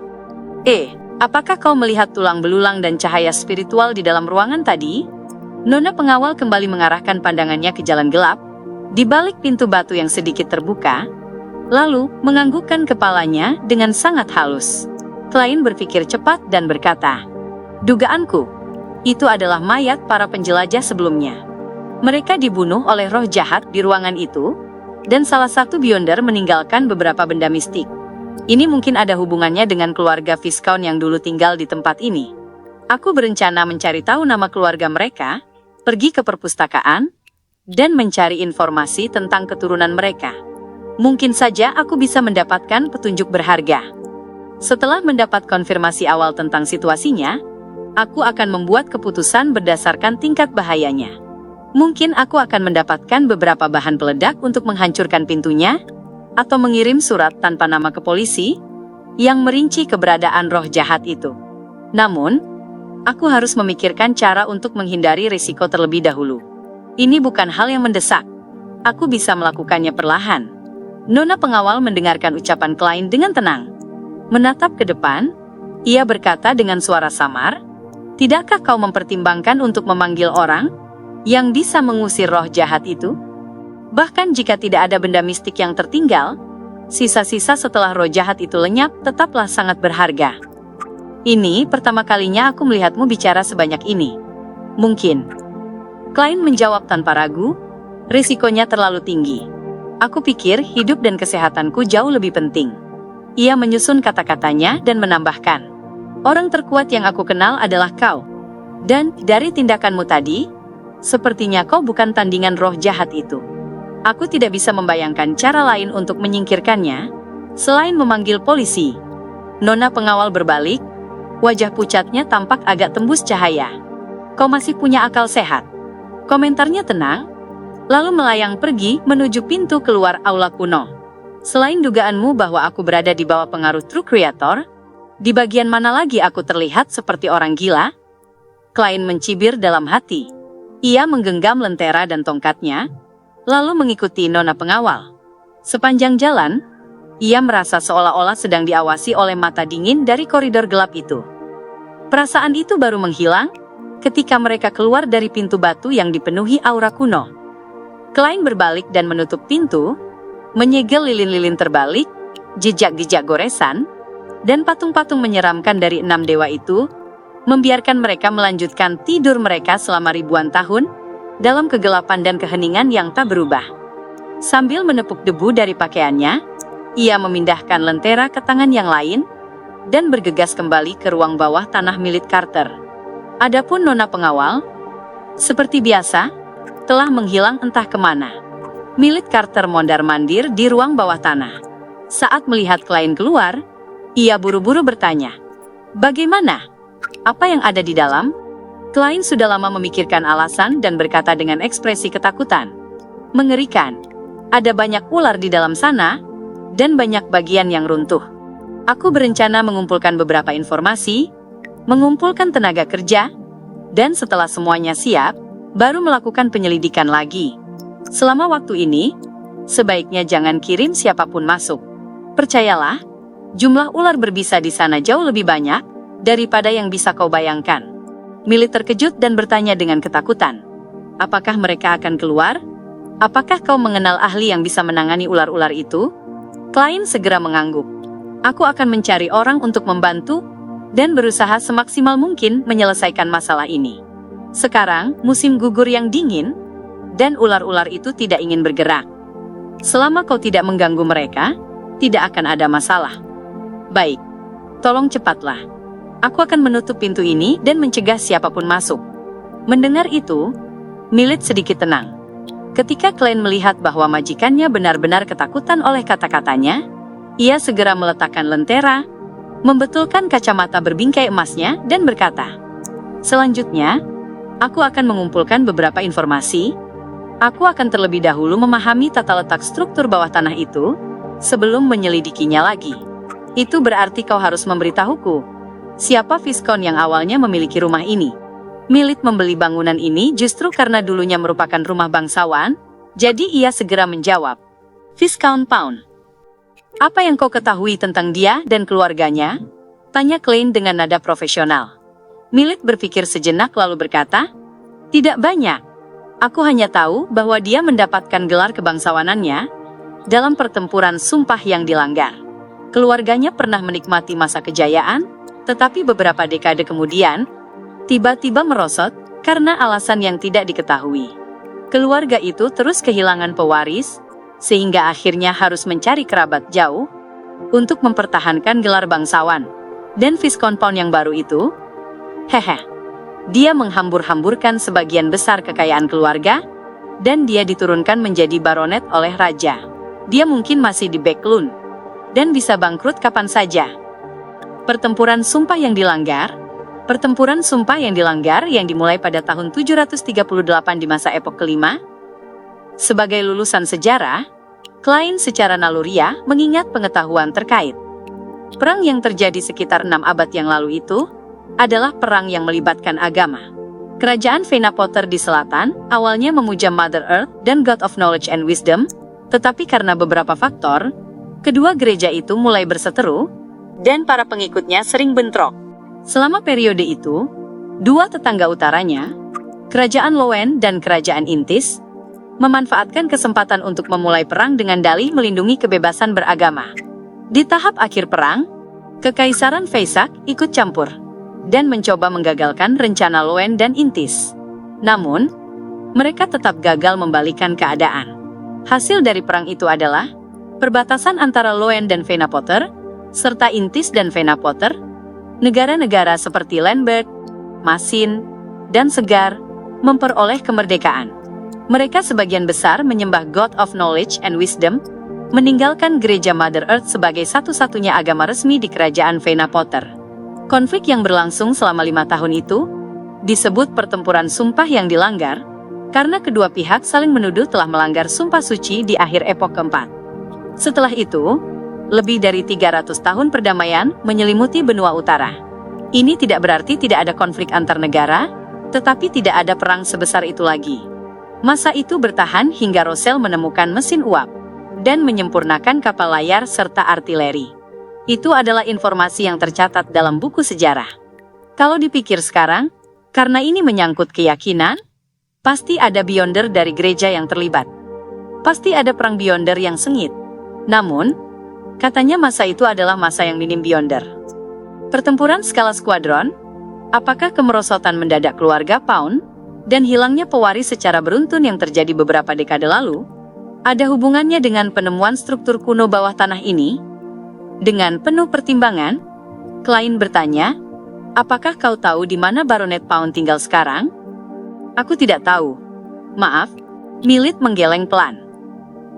Apakah kau melihat tulang belulang dan cahaya spiritual di dalam ruangan tadi? Nona pengawal kembali mengarahkan pandangannya ke jalan gelap, di balik pintu batu yang sedikit terbuka, lalu menganggukkan kepalanya dengan sangat halus. Klein berpikir cepat dan berkata, "Dugaanku, itu adalah mayat para penjelajah sebelumnya. Mereka dibunuh oleh roh jahat di ruangan itu, dan salah satu Beyonder meninggalkan beberapa benda mistik. Ini mungkin ada hubungannya dengan keluarga Viscount yang dulu tinggal di tempat ini. Aku berencana mencari tahu nama keluarga mereka, pergi ke perpustakaan, dan mencari informasi tentang keturunan mereka. Mungkin saja aku bisa mendapatkan petunjuk berharga. Setelah mendapat konfirmasi awal tentang situasinya, aku akan membuat keputusan berdasarkan tingkat bahayanya. Mungkin aku akan mendapatkan beberapa bahan peledak untuk menghancurkan pintunya, atau mengirim surat tanpa nama ke polisi yang merinci keberadaan roh jahat itu. Namun, aku harus memikirkan cara untuk menghindari risiko terlebih dahulu. Ini bukan hal yang mendesak. Aku bisa melakukannya perlahan." Nona pengawal mendengarkan ucapan Klein dengan tenang. Menatap ke depan, ia berkata dengan suara samar, "Tidakkah kau mempertimbangkan untuk memanggil orang yang bisa mengusir roh jahat itu? Bahkan jika tidak ada benda mistik yang tertinggal, sisa-sisa setelah roh jahat itu lenyap tetaplah sangat berharga. Ini pertama kalinya aku melihatmu bicara sebanyak ini." "Mungkin." Klein menjawab tanpa ragu, "Risikonya terlalu tinggi. Aku pikir hidup dan kesehatanku jauh lebih penting." Ia menyusun kata-katanya dan menambahkan, "Orang terkuat yang aku kenal adalah kau. Dan dari tindakanmu tadi, sepertinya kau bukan tandingan roh jahat itu. Aku tidak bisa membayangkan cara lain untuk menyingkirkannya, selain memanggil polisi." Nona pengawal berbalik, wajah pucatnya tampak agak tembus cahaya. "Kau masih punya akal sehat." Komentarnya tenang, lalu melayang pergi menuju pintu keluar aula kuno. "Selain dugaanmu bahwa aku berada di bawah pengaruh True Creator, di bagian mana lagi aku terlihat seperti orang gila?" Klein mencibir dalam hati. Ia menggenggam lentera dan tongkatnya, lalu mengikuti nona pengawal. Sepanjang jalan, ia merasa seolah-olah sedang diawasi oleh mata dingin dari koridor gelap itu. Perasaan itu baru menghilang ketika mereka keluar dari pintu batu yang dipenuhi aura kuno. Klein berbalik dan menutup pintu, menyegel lilin-lilin terbalik, jejak-jejak goresan, dan patung-patung menyeramkan dari 6 dewa itu, membiarkan mereka melanjutkan tidur mereka selama ribuan tahun, dalam kegelapan dan keheningan yang tak berubah. Sambil menepuk debu dari pakaiannya, ia memindahkan lentera ke tangan yang lain dan bergegas kembali ke ruang bawah tanah milik Carter. Adapun nona pengawal, seperti biasa, telah menghilang entah kemana. Milik Carter mondar-mandir di ruang bawah tanah. Saat melihat klien keluar, ia buru-buru bertanya, "Bagaimana? Apa yang ada di dalam?" Klien sudah lama memikirkan alasan dan berkata dengan ekspresi ketakutan. "Mengerikan. Ada banyak ular di dalam sana, dan banyak bagian yang runtuh. Aku berencana mengumpulkan beberapa informasi, mengumpulkan tenaga kerja, dan setelah semuanya siap, baru melakukan penyelidikan lagi. Selama waktu ini, sebaiknya jangan kirim siapapun masuk. Percayalah, jumlah ular berbisa di sana jauh lebih banyak daripada yang bisa kau bayangkan." Milit terkejut dan bertanya dengan ketakutan, "Apakah mereka akan keluar? Apakah kau mengenal ahli yang bisa menangani ular-ular itu?" Klien segera mengangguk. "Aku akan mencari orang untuk membantu dan berusaha semaksimal mungkin menyelesaikan masalah ini. Sekarang, musim gugur yang dingin, dan ular-ular itu tidak ingin bergerak. Selama kau tidak mengganggu mereka, tidak akan ada masalah. Baik, tolong cepatlah. Aku akan menutup pintu ini dan mencegah siapapun masuk." Mendengar itu, Milit sedikit tenang. Ketika klien melihat bahwa majikannya benar-benar ketakutan oleh kata-katanya, ia segera meletakkan lentera, membetulkan kacamata berbingkai emasnya, dan berkata, "Selanjutnya, aku akan mengumpulkan beberapa informasi. Aku akan terlebih dahulu memahami tata letak struktur bawah tanah itu, sebelum menyelidikinya lagi. Itu berarti kau harus memberitahuku siapa Viscount yang awalnya memiliki rumah ini." Milit membeli bangunan ini justru karena dulunya merupakan rumah bangsawan, jadi ia segera menjawab, "Viscount Pound." "Apa yang kau ketahui tentang dia dan keluarganya?" tanya Klein dengan nada profesional. Milit berpikir sejenak lalu berkata, "Tidak banyak. Aku hanya tahu bahwa dia mendapatkan gelar kebangsawanannya dalam pertempuran sumpah yang dilanggar. Keluarganya pernah menikmati masa kejayaan, tetapi beberapa dekade kemudian, tiba-tiba merosot karena alasan yang tidak diketahui. Keluarga itu terus kehilangan pewaris, sehingga akhirnya harus mencari kerabat jauh untuk mempertahankan gelar bangsawan. Dan Viscount Pound yang baru itu, dia menghambur-hamburkan sebagian besar kekayaan keluarga, dan dia diturunkan menjadi baronet oleh raja. Dia mungkin masih di Backlund, dan bisa bangkrut kapan saja." Pertempuran sumpah yang dilanggar yang dimulai pada tahun 738 di masa epok kelima. Sebagai lulusan sejarah, Klein secara naluriah mengingat pengetahuan terkait. Perang yang terjadi sekitar 6 abad yang lalu itu adalah perang yang melibatkan agama. Kerajaan Venapotter di selatan awalnya memuja Mother Earth dan God of Knowledge and Wisdom, tetapi karena beberapa faktor, kedua gereja itu mulai berseteru, dan para pengikutnya sering bentrok. Selama periode itu, dua tetangga utaranya, Kerajaan Lowen dan Kerajaan Intis, memanfaatkan kesempatan untuk memulai perang dengan dalih melindungi kebebasan beragama. Di tahap akhir perang, Kekaisaran Faisak ikut campur dan mencoba menggagalkan rencana Lowen dan Intis. Namun, mereka tetap gagal membalikan keadaan. Hasil dari perang itu adalah perbatasan antara Lowen dan Venapotter, serta Intis dan Venapotter, negara-negara seperti Lambert, Masin, dan Segar, memperoleh kemerdekaan. Mereka sebagian besar menyembah God of Knowledge and Wisdom, meninggalkan gereja Mother Earth sebagai satu-satunya agama resmi di kerajaan Venapotter. Konflik yang berlangsung selama 5 tahun itu disebut pertempuran sumpah yang dilanggar, karena kedua pihak saling menuduh telah melanggar sumpah suci di akhir epok keempat. Setelah itu, lebih dari 300 tahun perdamaian menyelimuti benua utara. Ini tidak berarti tidak ada konflik antar negara, tetapi tidak ada perang sebesar itu lagi. Masa itu bertahan hingga Rossel menemukan mesin uap dan menyempurnakan kapal layar serta artileri. Itu adalah informasi yang tercatat dalam buku sejarah. Kalau dipikir sekarang, karena ini menyangkut keyakinan, pasti ada Beyonder dari gereja yang terlibat. Pasti ada perang Beyonder yang sengit. Namun, katanya masa itu adalah masa yang minim Beyonder. Pertempuran skala skuadron, apakah kemerosotan mendadak keluarga Pound, dan hilangnya pewaris secara beruntun yang terjadi beberapa dekade lalu, Ada hubungannya dengan penemuan struktur kuno bawah tanah ini? Dengan penuh pertimbangan, Klein bertanya, apakah kau tahu di mana Baronet Pound tinggal sekarang? Aku tidak tahu. Maaf, Milith menggeleng pelan.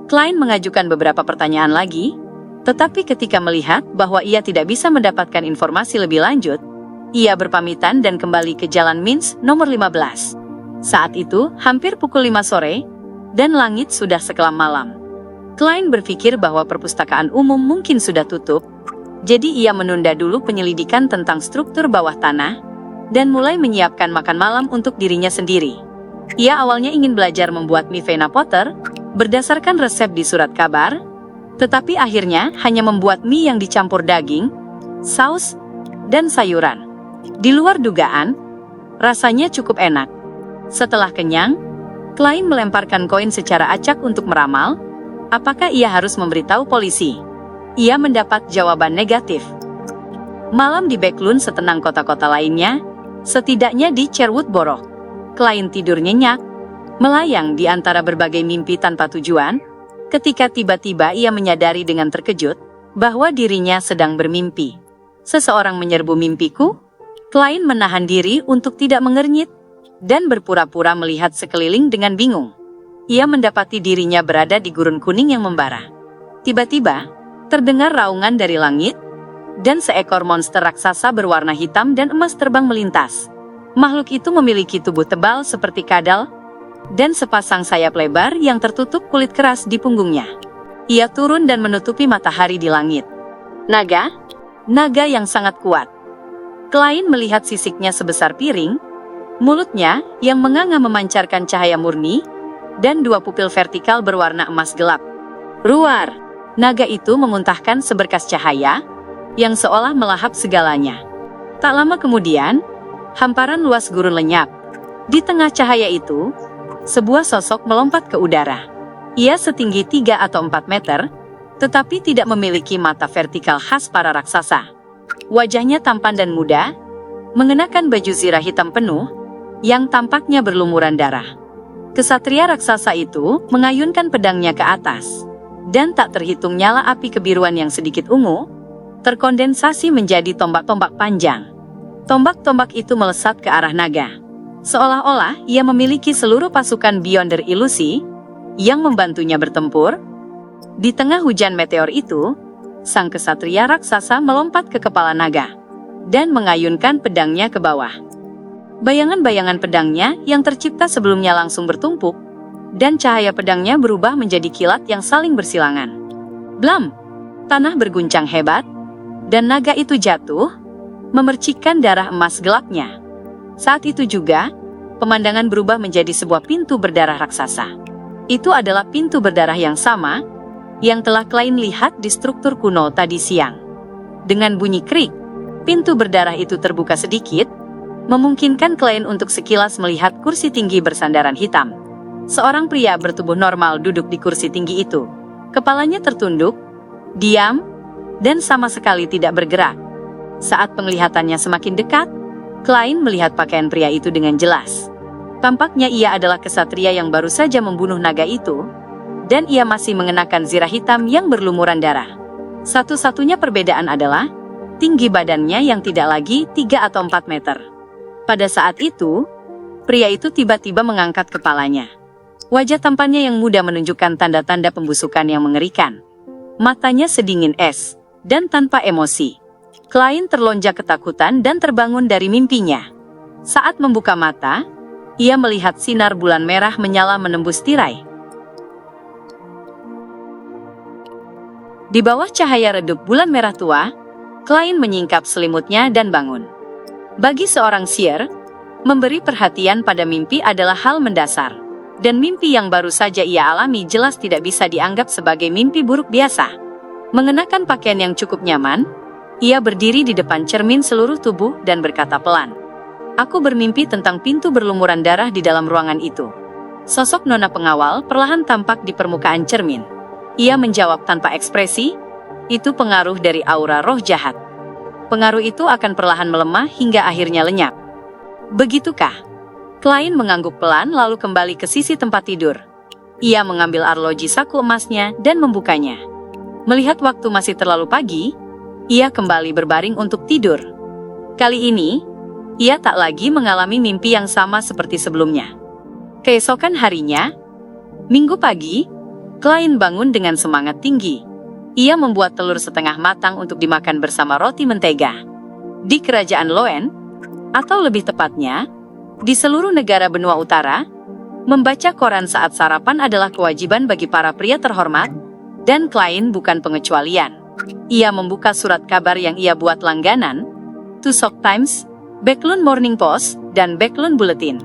Klein mengajukan beberapa pertanyaan lagi, tetapi ketika melihat bahwa ia tidak bisa mendapatkan informasi lebih lanjut, ia berpamitan dan kembali ke Jalan Minsk nomor 15. Saat itu, hampir pukul 5 sore, dan langit sudah sekelam malam. Klein berpikir bahwa perpustakaan umum mungkin sudah tutup, jadi ia menunda dulu penyelidikan tentang struktur bawah tanah, dan mulai menyiapkan makan malam untuk dirinya sendiri. Ia awalnya ingin belajar membuat mie Vienna Potter, berdasarkan resep di surat kabar, tetapi akhirnya hanya membuat mie yang dicampur daging, saus, dan sayuran. Di luar dugaan, rasanya cukup enak. Setelah kenyang, Klein melemparkan koin secara acak untuk meramal, apakah ia harus memberitahu polisi. Ia mendapat jawaban negatif. Malam di Backlund setenang kota-kota lainnya, setidaknya di Sherwood Borough. Klein tidur nyenyak, melayang di antara berbagai mimpi tanpa tujuan, ketika tiba-tiba ia menyadari dengan terkejut bahwa dirinya sedang bermimpi. Seseorang menyerbu mimpiku? Klein menahan diri untuk tidak mengernyit, dan berpura-pura melihat sekeliling dengan bingung. Ia mendapati dirinya berada di gurun kuning yang membara. Tiba-tiba, terdengar raungan dari langit, dan seekor monster raksasa berwarna hitam dan emas terbang melintas. Makhluk itu memiliki tubuh tebal seperti kadal, dan sepasang sayap lebar yang tertutup kulit keras di punggungnya. Ia turun dan menutupi matahari di langit. Naga? Naga yang sangat kuat. Klein melihat sisiknya sebesar piring, mulutnya yang menganga memancarkan cahaya murni, dan dua pupil vertikal berwarna emas gelap. Ruar! Naga itu memuntahkan seberkas cahaya, yang seolah melahap segalanya. Tak lama kemudian, hamparan luas gurun lenyap. Di tengah cahaya itu, sebuah sosok melompat ke udara. Ia setinggi 3 atau 4 meter, tetapi tidak memiliki mata vertikal khas para raksasa. Wajahnya tampan dan muda, mengenakan baju zirah hitam penuh, yang tampaknya berlumuran darah. Kesatria raksasa itu mengayunkan pedangnya ke atas, dan tak terhitung nyala api kebiruan yang sedikit ungu, terkondensasi menjadi tombak-tombak panjang. Tombak-tombak itu melesat ke arah naga. Seolah-olah ia memiliki seluruh pasukan Beyonder Ilusi, yang membantunya bertempur. Di tengah hujan meteor itu, sang kesatria raksasa melompat ke kepala naga, dan mengayunkan pedangnya ke bawah. Bayangan-bayangan pedangnya yang tercipta sebelumnya langsung bertumpuk, dan cahaya pedangnya berubah menjadi kilat yang saling bersilangan. Blam! Tanah berguncang hebat, dan naga itu jatuh, memercikkan darah emas gelapnya. Saat itu juga, pemandangan berubah menjadi sebuah pintu berdarah raksasa. Itu adalah pintu berdarah yang sama, yang telah Klein lihat di struktur kuno tadi siang. Dengan bunyi krik, pintu berdarah itu terbuka sedikit, memungkinkan Klein untuk sekilas melihat kursi tinggi bersandaran hitam. Seorang pria bertubuh normal duduk di kursi tinggi itu. Kepalanya tertunduk, diam, dan sama sekali tidak bergerak. Saat penglihatannya semakin dekat, Klein melihat pakaian pria itu dengan jelas. Tampaknya ia adalah kesatria yang baru saja membunuh naga itu, dan ia masih mengenakan zirah hitam yang berlumuran darah. Satu-satunya perbedaan adalah tinggi badannya yang tidak lagi 3 atau 4 meter. Pada saat itu, pria itu tiba-tiba mengangkat kepalanya. Wajah tampannya yang muda menunjukkan tanda-tanda pembusukan yang mengerikan. Matanya sedingin es, dan tanpa emosi. Klein terlonjak ketakutan dan terbangun dari mimpinya. Saat membuka mata, ia melihat sinar bulan merah menyala menembus tirai. Di bawah cahaya redup bulan merah tua, Klein menyingkap selimutnya dan bangun. Bagi seorang seer, memberi perhatian pada mimpi adalah hal mendasar, dan mimpi yang baru saja ia alami jelas tidak bisa dianggap sebagai mimpi buruk biasa. Mengenakan pakaian yang cukup nyaman, ia berdiri di depan cermin seluruh tubuh dan berkata pelan, "Aku bermimpi tentang pintu berlumuran darah di dalam ruangan itu." Sosok nona pengawal perlahan tampak di permukaan cermin. Ia menjawab tanpa ekspresi, "Itu pengaruh dari aura roh jahat. Pengaruh itu akan perlahan melemah hingga akhirnya lenyap." "Begitukah?" Klein mengangguk pelan lalu kembali ke sisi tempat tidur. Ia mengambil arloji saku emasnya dan membukanya. Melihat waktu masih terlalu pagi, ia kembali berbaring untuk tidur. Kali ini, ia tak lagi mengalami mimpi yang sama seperti sebelumnya. Keesokan harinya, Minggu pagi, Klein bangun dengan semangat tinggi. Ia membuat telur setengah matang untuk dimakan bersama roti mentega. Di kerajaan Loen, atau lebih tepatnya, di seluruh negara benua utara, membaca koran saat sarapan adalah kewajiban bagi para pria terhormat, dan Klein bukan pengecualian. Ia membuka surat kabar yang ia buat langganan, Tusok Times, Backlund Morning Post, dan Backlund Bulletin.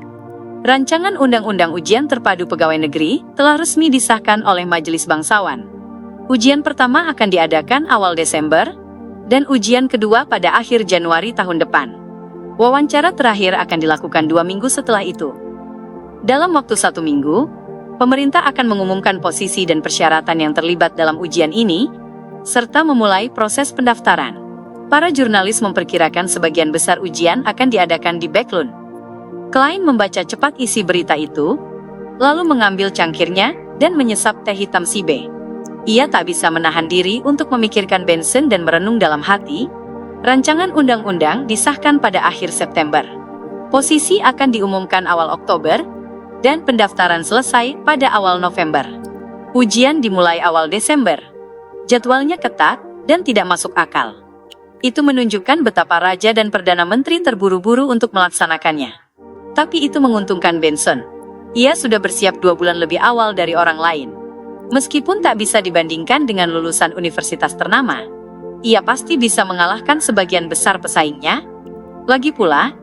Rancangan Undang-Undang Ujian Terpadu Pegawai Negeri telah resmi disahkan oleh Majelis Bangsawan. Ujian pertama akan diadakan awal Desember, dan ujian kedua pada akhir Januari tahun depan. Wawancara terakhir akan dilakukan 2 minggu setelah itu. Dalam waktu 1 minggu, pemerintah akan mengumumkan posisi dan persyaratan yang terlibat dalam ujian ini, serta memulai proses pendaftaran. Para jurnalis memperkirakan sebagian besar ujian akan diadakan di Backlund. Klein membaca cepat isi berita itu, lalu mengambil cangkirnya dan menyesap teh hitam Sibe. Ia tak bisa menahan diri untuk memikirkan Benson dan merenung dalam hati. Rancangan undang-undang disahkan pada akhir September. Posisi akan diumumkan awal Oktober, dan pendaftaran selesai pada awal November. Ujian dimulai awal Desember. Jadwalnya ketat dan tidak masuk akal. Itu menunjukkan betapa Raja dan Perdana Menteri terburu-buru untuk melaksanakannya. Tapi itu menguntungkan Benson. Ia sudah bersiap 2 bulan lebih awal dari orang lain. Meskipun tak bisa dibandingkan dengan lulusan universitas ternama, ia pasti bisa mengalahkan sebagian besar pesaingnya. Lagi pula,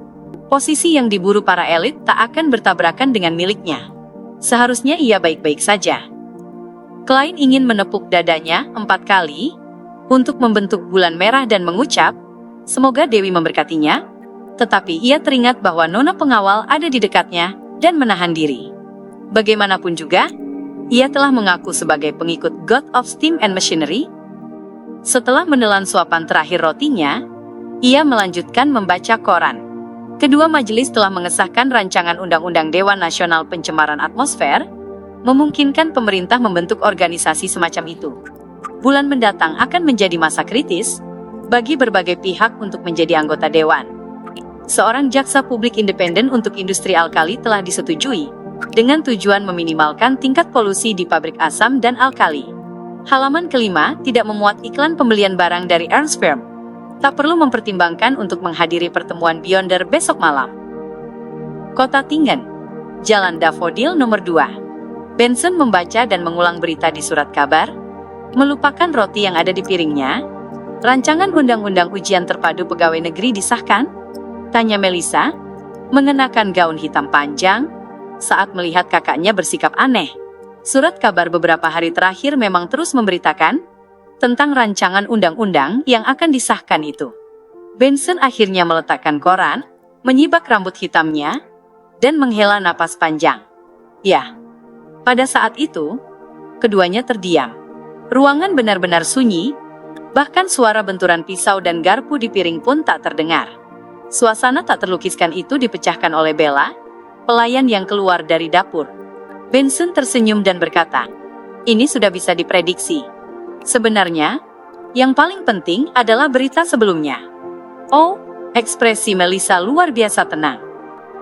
posisi yang diburu para elit tak akan bertabrakan dengan miliknya. Seharusnya ia baik-baik saja. Klein ingin menepuk dadanya 4 kali untuk membentuk bulan merah dan mengucap, "Semoga Dewi memberkatinya." Tetapi ia teringat bahwa nona pengawal ada di dekatnya dan menahan diri. Bagaimanapun juga, ia telah mengaku sebagai pengikut God of Steam and Machinery. Setelah menelan suapan terakhir rotinya, ia melanjutkan membaca koran. Kedua majelis telah mengesahkan rancangan Undang-Undang Dewan Nasional Pencemaran Atmosfer, memungkinkan pemerintah membentuk organisasi semacam itu. Bulan mendatang akan menjadi masa kritis bagi berbagai pihak untuk menjadi anggota dewan. Seorang jaksa publik independen untuk industri alkali telah disetujui, dengan tujuan meminimalkan tingkat polusi di pabrik asam dan alkali. Halaman kelima tidak memuat iklan pembelian barang dari Ernst Firm. Tak perlu mempertimbangkan untuk menghadiri pertemuan Beyonder besok malam. Kota Tingen, Jalan Daffodil nomor 2. Benson membaca dan mengulang berita di surat kabar, melupakan roti yang ada di piringnya. Rancangan Undang-Undang Ujian Terpadu Pegawai Negeri disahkan? Tanya Melissa, mengenakan gaun hitam panjang, saat melihat kakaknya bersikap aneh. Surat kabar beberapa hari terakhir memang terus memberitakan tentang rancangan undang-undang yang akan disahkan itu. Benson akhirnya meletakkan koran, menyibak rambut hitamnya, dan menghela napas panjang. Ya, pada saat itu, keduanya terdiam. Ruangan benar-benar sunyi, bahkan suara benturan pisau dan garpu di piring pun tak terdengar. Suasana tak terlukiskan itu dipecahkan oleh Bella, pelayan yang keluar dari dapur. Benson tersenyum dan berkata, "Ini sudah bisa diprediksi. Sebenarnya, yang paling penting adalah berita sebelumnya." Oh, ekspresi Melissa luar biasa tenang.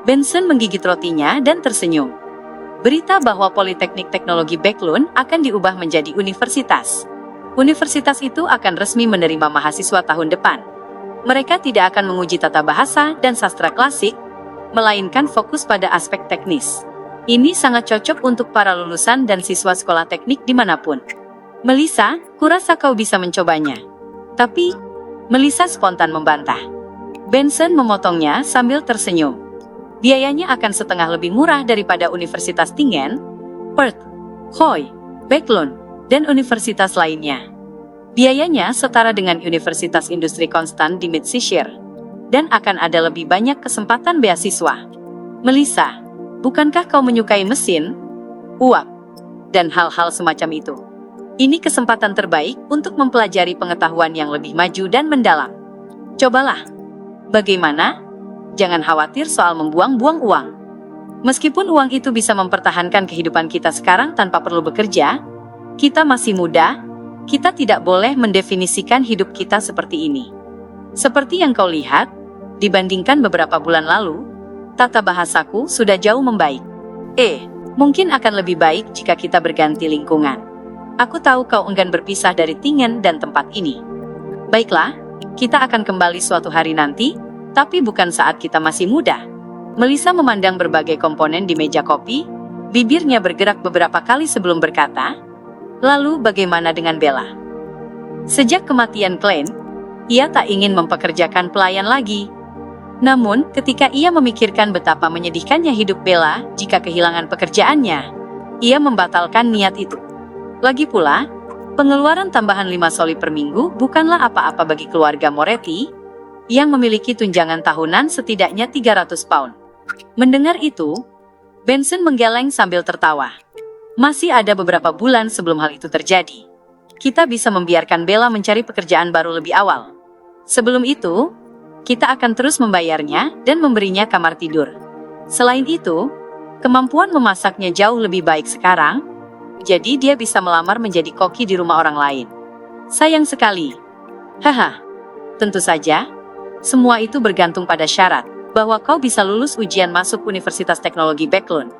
Benson menggigit rotinya dan tersenyum. Berita bahwa Politeknik Teknologi Backlund akan diubah menjadi universitas. Universitas itu akan resmi menerima mahasiswa tahun depan. Mereka tidak akan menguji tata bahasa dan sastra klasik, melainkan fokus pada aspek teknis. Ini sangat cocok untuk para lulusan dan siswa sekolah teknik dimanapun. Melissa, kurasa kau bisa mencobanya. Tapi, Melissa spontan membantah. Benson memotongnya sambil tersenyum. Biayanya akan setengah lebih murah daripada Universitas Tingen, Perth, Hoy, Backlund, dan universitas lainnya. Biayanya setara dengan Universitas Industri Konstan di Midshire, dan akan ada lebih banyak kesempatan beasiswa. Melissa, bukankah kau menyukai mesin, uap, dan hal-hal semacam itu? Ini kesempatan terbaik untuk mempelajari pengetahuan yang lebih maju dan mendalam. Cobalah. Bagaimana? Jangan khawatir soal membuang-buang uang. Meskipun uang itu bisa mempertahankan kehidupan kita sekarang tanpa perlu bekerja, kita masih muda, kita tidak boleh mendefinisikan hidup kita seperti ini. Seperti yang kau lihat, dibandingkan beberapa bulan lalu, tata bahasaku sudah jauh membaik. Mungkin akan lebih baik jika kita berganti lingkungan. Aku tahu kau enggan berpisah dari Tingen dan tempat ini. Baiklah, kita akan kembali suatu hari nanti, tapi bukan saat kita masih muda. Melissa memandang berbagai komponen di meja kopi, bibirnya bergerak beberapa kali sebelum berkata, "Lalu bagaimana dengan Bella?" Sejak kematian Klein, ia tak ingin mempekerjakan pelayan lagi. Namun, ketika ia memikirkan betapa menyedihkannya hidup Bella jika kehilangan pekerjaannya, ia membatalkan niat itu. Lagi pula, pengeluaran tambahan 5 soli per minggu bukanlah apa-apa bagi keluarga Moretti, yang memiliki tunjangan tahunan setidaknya 300 pound. Mendengar itu, Benson menggeleng sambil tertawa. Masih ada beberapa bulan sebelum hal itu terjadi. Kita bisa membiarkan Bella mencari pekerjaan baru lebih awal. Sebelum itu, kita akan terus membayarnya dan memberinya kamar tidur. Selain itu, kemampuan memasaknya jauh lebih baik sekarang, jadi dia bisa melamar menjadi koki di rumah orang lain. Sayang sekali. Haha, tentu saja, semua itu bergantung pada syarat bahwa kau bisa lulus ujian masuk Universitas Teknologi Backlund.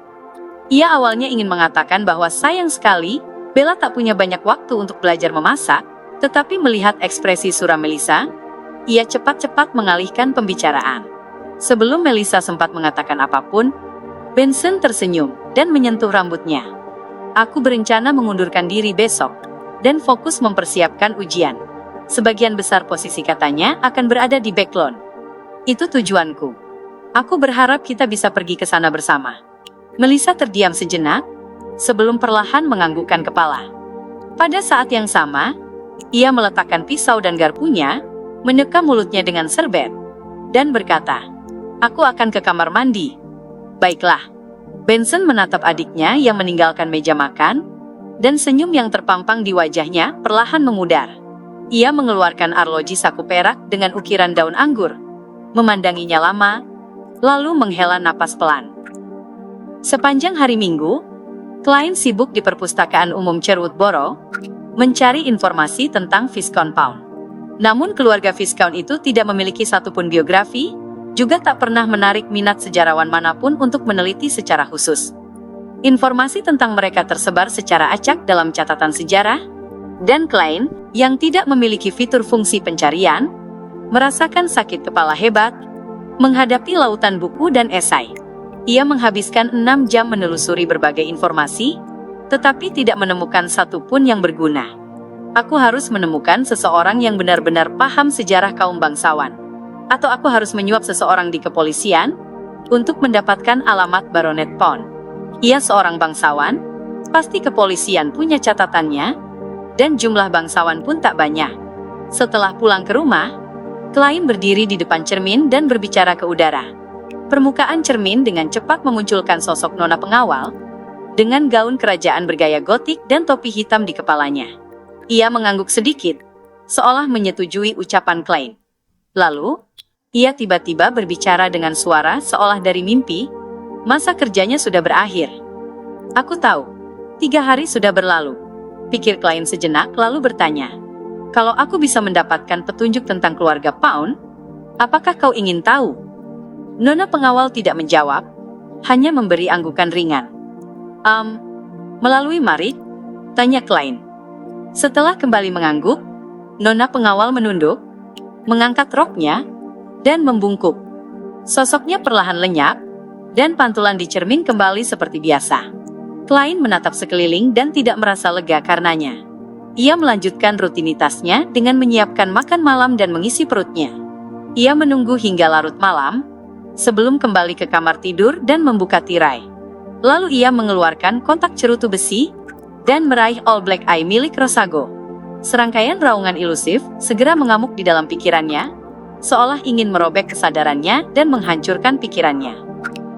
Ia awalnya ingin mengatakan bahwa sayang sekali, Bella tak punya banyak waktu untuk belajar memasak, tetapi melihat ekspresi suram Melissa, ia cepat-cepat mengalihkan pembicaraan. Sebelum Melissa sempat mengatakan apapun, Benson tersenyum dan menyentuh rambutnya. Aku berencana mengundurkan diri besok dan fokus mempersiapkan ujian. Sebagian besar posisi katanya akan berada di Backlund. Itu tujuanku. Aku berharap kita bisa pergi ke sana bersama. Melissa terdiam sejenak, sebelum perlahan menganggukkan kepala. Pada saat yang sama, ia meletakkan pisau dan garpunya, menyeka mulutnya dengan serbet, dan berkata, "Aku akan ke kamar mandi." Baiklah. Benson menatap adiknya yang meninggalkan meja makan, dan senyum yang terpampang di wajahnya perlahan memudar. Ia mengeluarkan arloji saku perak dengan ukiran daun anggur, memandanginya lama, lalu menghela napas pelan. Sepanjang hari Minggu, Klein sibuk di perpustakaan umum Sherwood Borough, mencari informasi tentang Viscount Pound. Namun keluarga Viscount itu tidak memiliki satupun biografi, juga tak pernah menarik minat sejarawan manapun untuk meneliti secara khusus. Informasi tentang mereka tersebar secara acak dalam catatan sejarah, dan Klein, yang tidak memiliki fitur fungsi pencarian, merasakan sakit kepala hebat, menghadapi lautan buku dan esai. Ia menghabiskan 6 jam menelusuri berbagai informasi, tetapi tidak menemukan satupun yang berguna. Aku harus menemukan seseorang yang benar-benar paham sejarah kaum bangsawan. Atau aku harus menyuap seseorang di kepolisian, untuk mendapatkan alamat Baronet Pound. Ia seorang bangsawan, pasti kepolisian punya catatannya, dan jumlah bangsawan pun tak banyak. Setelah pulang ke rumah, Klein berdiri di depan cermin dan berbicara ke udara. Permukaan cermin dengan cepat memunculkan sosok nona pengawal, dengan gaun kerajaan bergaya gotik dan topi hitam di kepalanya. Ia mengangguk sedikit, seolah menyetujui ucapan Klein. Lalu, ia tiba-tiba berbicara dengan suara seolah dari mimpi, masa kerjanya sudah berakhir. Aku tahu, 3 hari sudah berlalu. Pikir Klein sejenak lalu bertanya, kalau aku bisa mendapatkan petunjuk tentang keluarga Pound, apakah kau ingin tahu? Nona pengawal tidak menjawab, hanya memberi anggukan ringan. Melalui Marit? Tanya Klein. Setelah kembali mengangguk, nona pengawal menunduk, mengangkat roknya, dan membungkuk. Sosoknya perlahan lenyap, dan pantulan di cermin kembali seperti biasa. Klein menatap sekeliling dan tidak merasa lega karenanya. Ia melanjutkan rutinitasnya dengan menyiapkan makan malam dan mengisi perutnya. Ia menunggu hingga larut malam, sebelum kembali ke kamar tidur dan membuka tirai. Lalu ia mengeluarkan kontak cerutu besi, dan meraih All Black Eye milik Rosago. Serangkaian raungan ilusif segera mengamuk di dalam pikirannya, seolah ingin merobek kesadarannya dan menghancurkan pikirannya.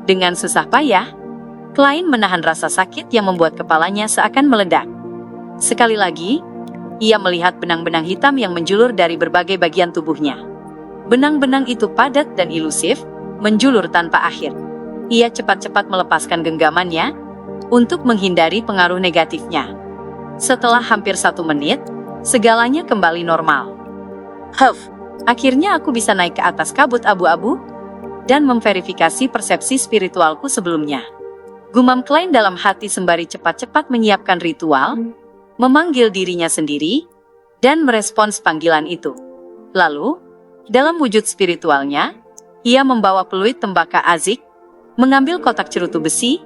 Dengan susah payah, Klein menahan rasa sakit yang membuat kepalanya seakan meledak. Sekali lagi, ia melihat benang-benang hitam yang menjulur dari berbagai bagian tubuhnya. Benang-benang itu padat dan ilusif, menjulur tanpa akhir. ia cepat-cepat melepaskan genggamannya untuk menghindari pengaruh negatifnya. Setelah hampir 1 menit, segalanya kembali normal. Akhirnya aku bisa naik ke atas kabut abu-abu dan memverifikasi persepsi spiritualku sebelumnya. Gumam Klein dalam hati sembari cepat-cepat menyiapkan ritual, memanggil dirinya sendiri, dan merespons panggilan itu. Lalu, dalam wujud spiritualnya, ia membawa peluit tembaka azik, mengambil kotak cerutu besi,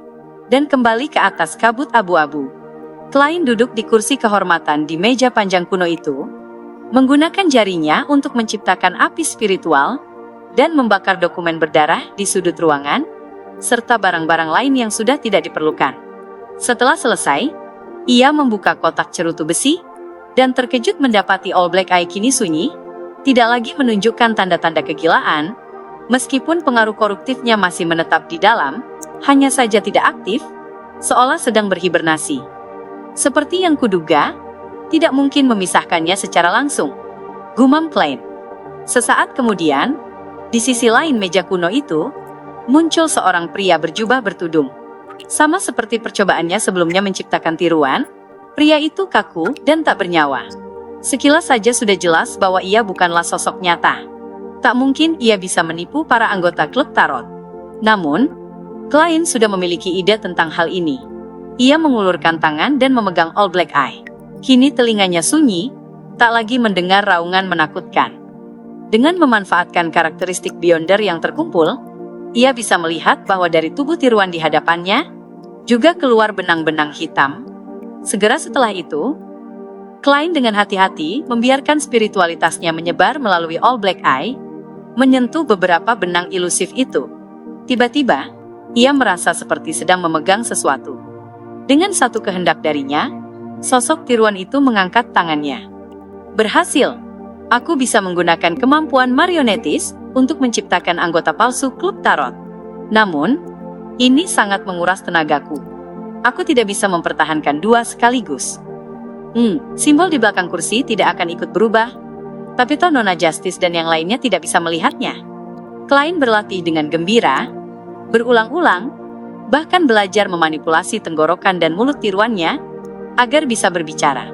dan kembali ke atas kabut abu-abu. Klein duduk di kursi kehormatan di meja panjang kuno itu, menggunakan jarinya untuk menciptakan api spiritual, dan membakar dokumen berdarah di sudut ruangan, serta barang-barang lain yang sudah tidak diperlukan. Setelah selesai, ia membuka kotak cerutu besi, dan terkejut mendapati All Black Eye kini sunyi, tidak lagi menunjukkan tanda-tanda kegilaan, meskipun pengaruh koruptifnya masih menetap di dalam, hanya saja tidak aktif, seolah sedang berhibernasi. Seperti yang kuduga, tidak mungkin memisahkannya secara langsung, gumam Klein. Sesaat kemudian, di sisi lain meja kuno itu, muncul seorang pria berjubah bertudung. Sama seperti percobaannya sebelumnya menciptakan tiruan, pria itu kaku dan tak bernyawa. Sekilas saja sudah jelas bahwa ia bukanlah sosok nyata. Tak mungkin ia bisa menipu para anggota klub tarot. Namun, Klein sudah memiliki ide tentang hal ini. Ia mengulurkan tangan dan memegang All Black Eye. Kini telinganya sunyi, tak lagi mendengar raungan menakutkan. Dengan memanfaatkan karakteristik Beyonder yang terkumpul, ia bisa melihat bahwa dari tubuh tiruan di hadapannya, juga keluar benang-benang hitam. Segera setelah itu, Klein dengan hati-hati membiarkan spiritualitasnya menyebar melalui All Black Eye, menyentuh beberapa benang ilusif itu. Tiba-tiba, ia merasa seperti sedang memegang sesuatu. Dengan satu kehendak darinya, sosok tiruan itu mengangkat tangannya. Berhasil! Aku bisa menggunakan kemampuan marionetis untuk menciptakan anggota palsu klub tarot. Namun, ini sangat menguras tenagaku. Aku tidak bisa mempertahankan 2 sekaligus. Simbol di belakang kursi tidak akan ikut berubah, tapi toh Nona Justice dan yang lainnya tidak bisa melihatnya. Klein berlatih dengan gembira, berulang-ulang, bahkan belajar memanipulasi tenggorokan dan mulut tiruannya, agar bisa berbicara.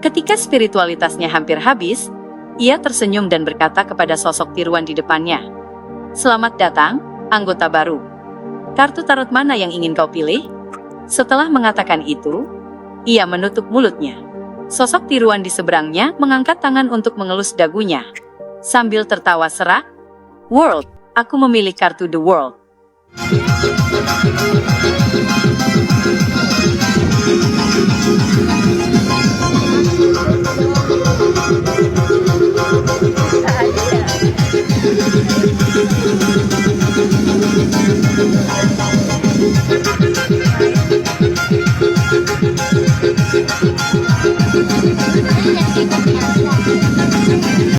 Ketika spiritualitasnya hampir habis, ia tersenyum dan berkata kepada sosok tiruan di depannya, "Selamat datang, anggota baru. Kartu tarot mana yang ingin kau pilih?" Setelah mengatakan itu, ia menutup mulutnya. Sosok tiruan di seberangnya mengangkat tangan untuk mengelus dagunya. Sambil tertawa serak, "World, aku memilih kartu The World."